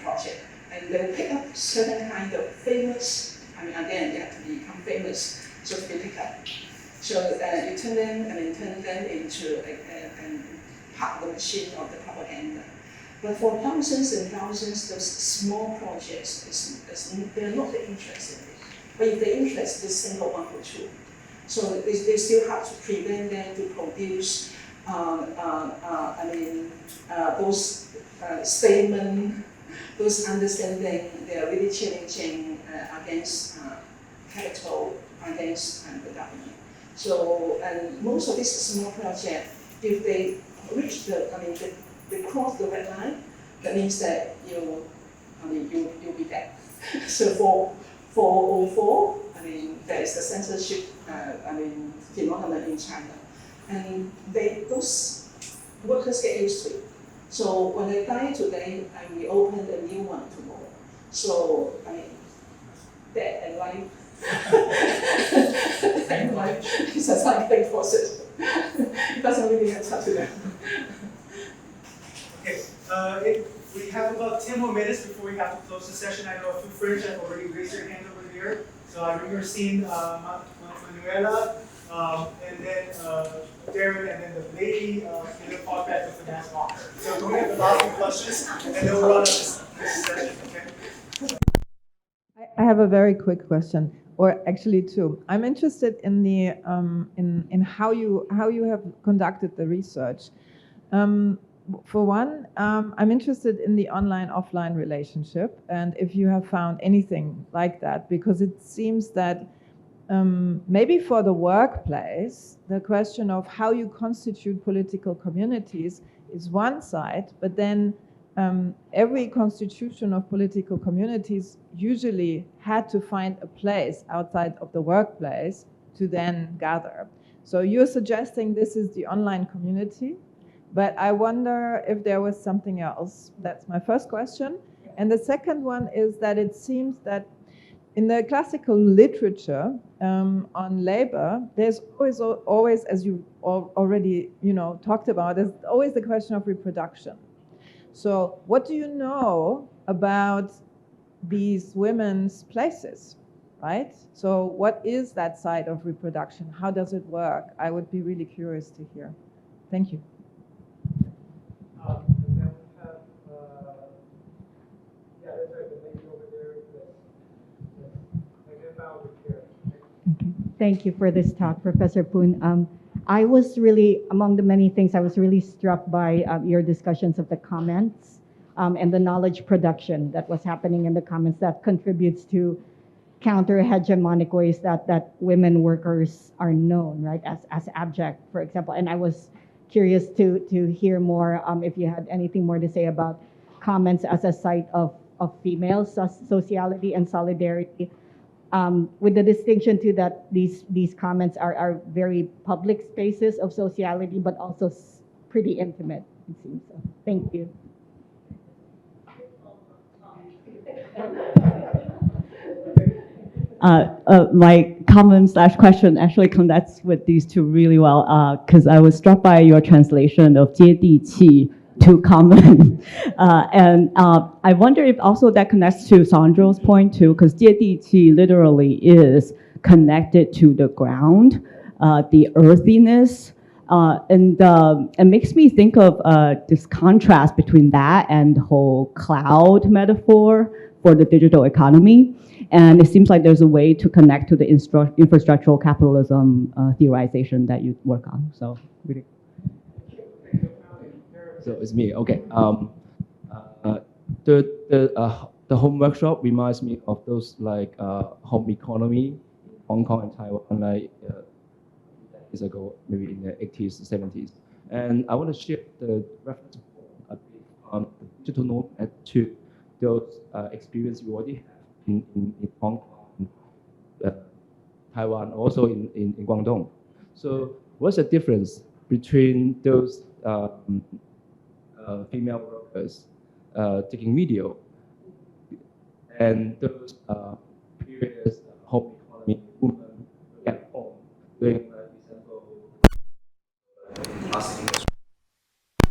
project, and they pick up certain kind of famous. Again, they have to become famous so to be picked up. So you turn them into a part of the machine of the propaganda. But for thousands and thousands, those small projects, they're not interested in it. But if they're interested, this single one or two. So they still have to prevent them to produce those statements, those understanding. They are really challenging against capital, against the government. So, and most of these small projects, if they reach they cross the red line, that means that you'll be dead. So for 404, there is the censorship phenomenon in China, and those workers get used to it. So when they die today, we open a new one tomorrow. So death and life, death and life is a cyclic process. It doesn't really matter to them. Okay, we have about 10 more minutes before we have to close the session. I know a few friends have already raised their hand over here. So I remember seeing Manuela, and then Darren, and then the lady in the far back with the mask on. So go ahead and ask some questions, and then we'll run up this session, okay? I have a very quick question, or actually two. I'm interested in the in how you have conducted the research. For one, I'm interested in the online-offline relationship, and if you have found anything like that, because it seems that maybe for the workplace, the question of how you constitute political communities is one side, but then every constitution of political communities usually had to find a place outside of the workplace to then gather. So you're suggesting this is the online community, but I wonder if there was something else. That's my first question. And the second one is that it seems that in the classical literature on labor, there's always, as you already talked about, there's always the question of reproduction. So what do you know about these women's places, right? So what is that side of reproduction? How does it work? I would be really curious to hear. Thank you. And then we have, that's right, the lady over there. Yes. Over here. Okay. Thank you for this talk, Professor Poon. I was really, among the many things, I was really struck by your discussions of the comments and the knowledge production that was happening in the comments that contributes to counter-hegemonic ways that women workers are known, right, as abject, for example. And I was curious to hear more if you had anything more to say about comments as a site of female sociality and solidarity, with the distinction too that these comments are very public spaces of sociality, but also pretty intimate, it seems so. Thank you. My comment/question actually connects with these two really well, because I was struck by your translation of 接地气 to common. And I wonder if also that connects to Sandro's point too, because 接地气 literally is connected to the ground, the earthiness, and it makes me think of this contrast between that and the whole cloud metaphor for the digital economy. And it seems like there's a way to connect to the infrastructural capitalism theorization that you work on. So really. So it's me. Okay. The home workshop reminds me of those like home economy in Hong Kong and Taiwan like years ago, maybe in the 80s, 70s. And I want to share the reference a bit on the digital nomad to those experience we already have in Hong Kong, Taiwan, also in Guangdong. So what's the difference between those female workers taking video and those previous home economy women at home doing, for example,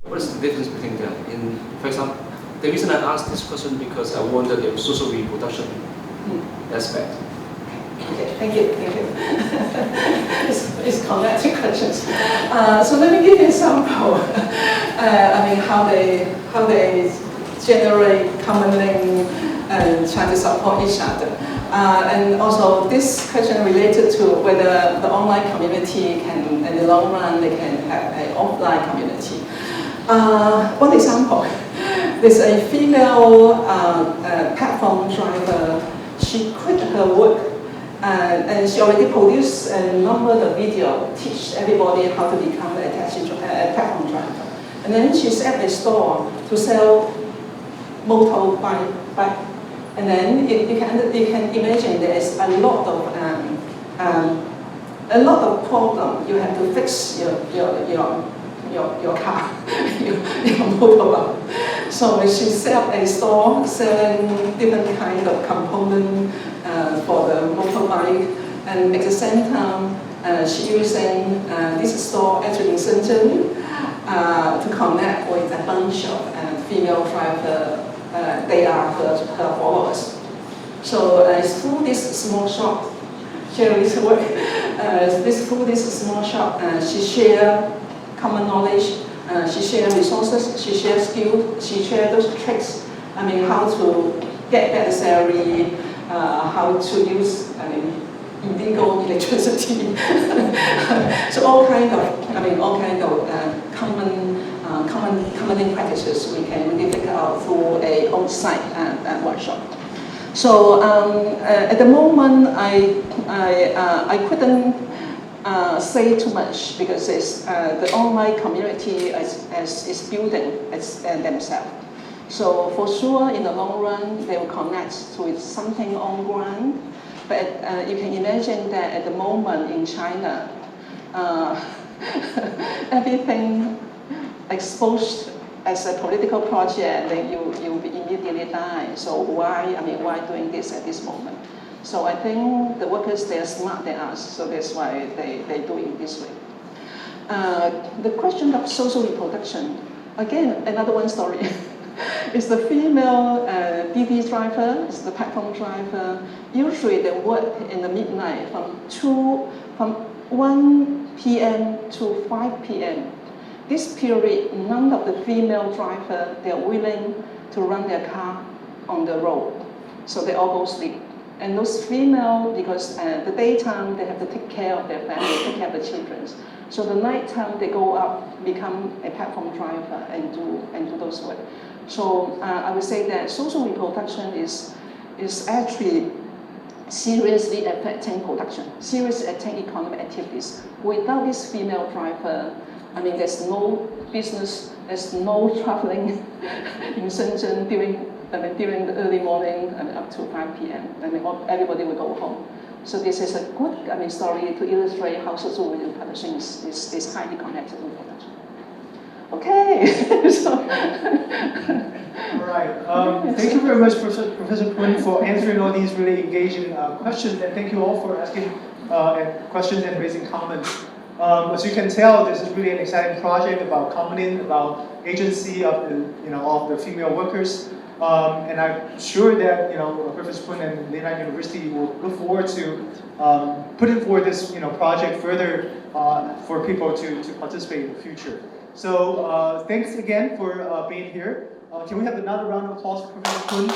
what's the difference between them? For example, the reason I asked this question because I wonder the social reproduction aspect. Okay, thank you. It's connected questions. So let me give you an example. How they generate common link and try to support each other. And also this question related to whether the online community can, in the long run, they can have an offline community. One example, there's a female platform driver. She quit her work and she already produced a number of videos, teach everybody how to become a platform driver. And then she set a store to sell motorbike. And then you can imagine there's a lot of problems. You have to fix your car, your motorbike. So she set up a store selling different kind of components for the motorbike, and at the same time, she using this store actually in Shenzhen to connect with a bunch of female drivers. They are her followers. So through this small shop, through this small shop, she share common knowledge, she share resources, she share skills, she share those tricks. How to get better salary, how to use illegal electricity. So all kind of common practices we can really figure out through a on-site workshop. So at the moment, I couldn't say too much because the online community is building themselves. So for sure, in the long run, they will connect to something on ground. But you can imagine that at the moment in China, everything exposed as a political project, then you'll be immediately die. So why doing this at this moment? So I think the workers, they're smart than us, so that's why they do it this way. The question of social reproduction, again, another one story. It's the female DD driver, it's the platform driver. Usually they work in the midnight from 1 p.m. to 5 p.m. This period, none of the female drivers, they're willing to run their car on the road. So they all go sleep. And those female, because the daytime, they have to take care of their family, take care of the children. So the nighttime, they go up, become a platform driver and do those work. So I would say that social reproduction is actually seriously affecting production, seriously affecting economic activities. Without this female driver, there's no business, there's no traveling in Shenzhen during the early morning up to 5 p.m. Everybody will go home. So this is a good story to illustrate how social reproduction is highly connected with production. Okay. All right. Thank you very much, Professor Poon, for answering all these really engaging questions, and thank you all for asking questions and raising comments. As you can tell, this is really an exciting project about commoning, about agency of the female workers. And I'm sure that Professor Poon and Lingnan University will look forward to putting forward this project further for people to participate in the future. So thanks again for being here. Can we have another round of applause for Professor Poon?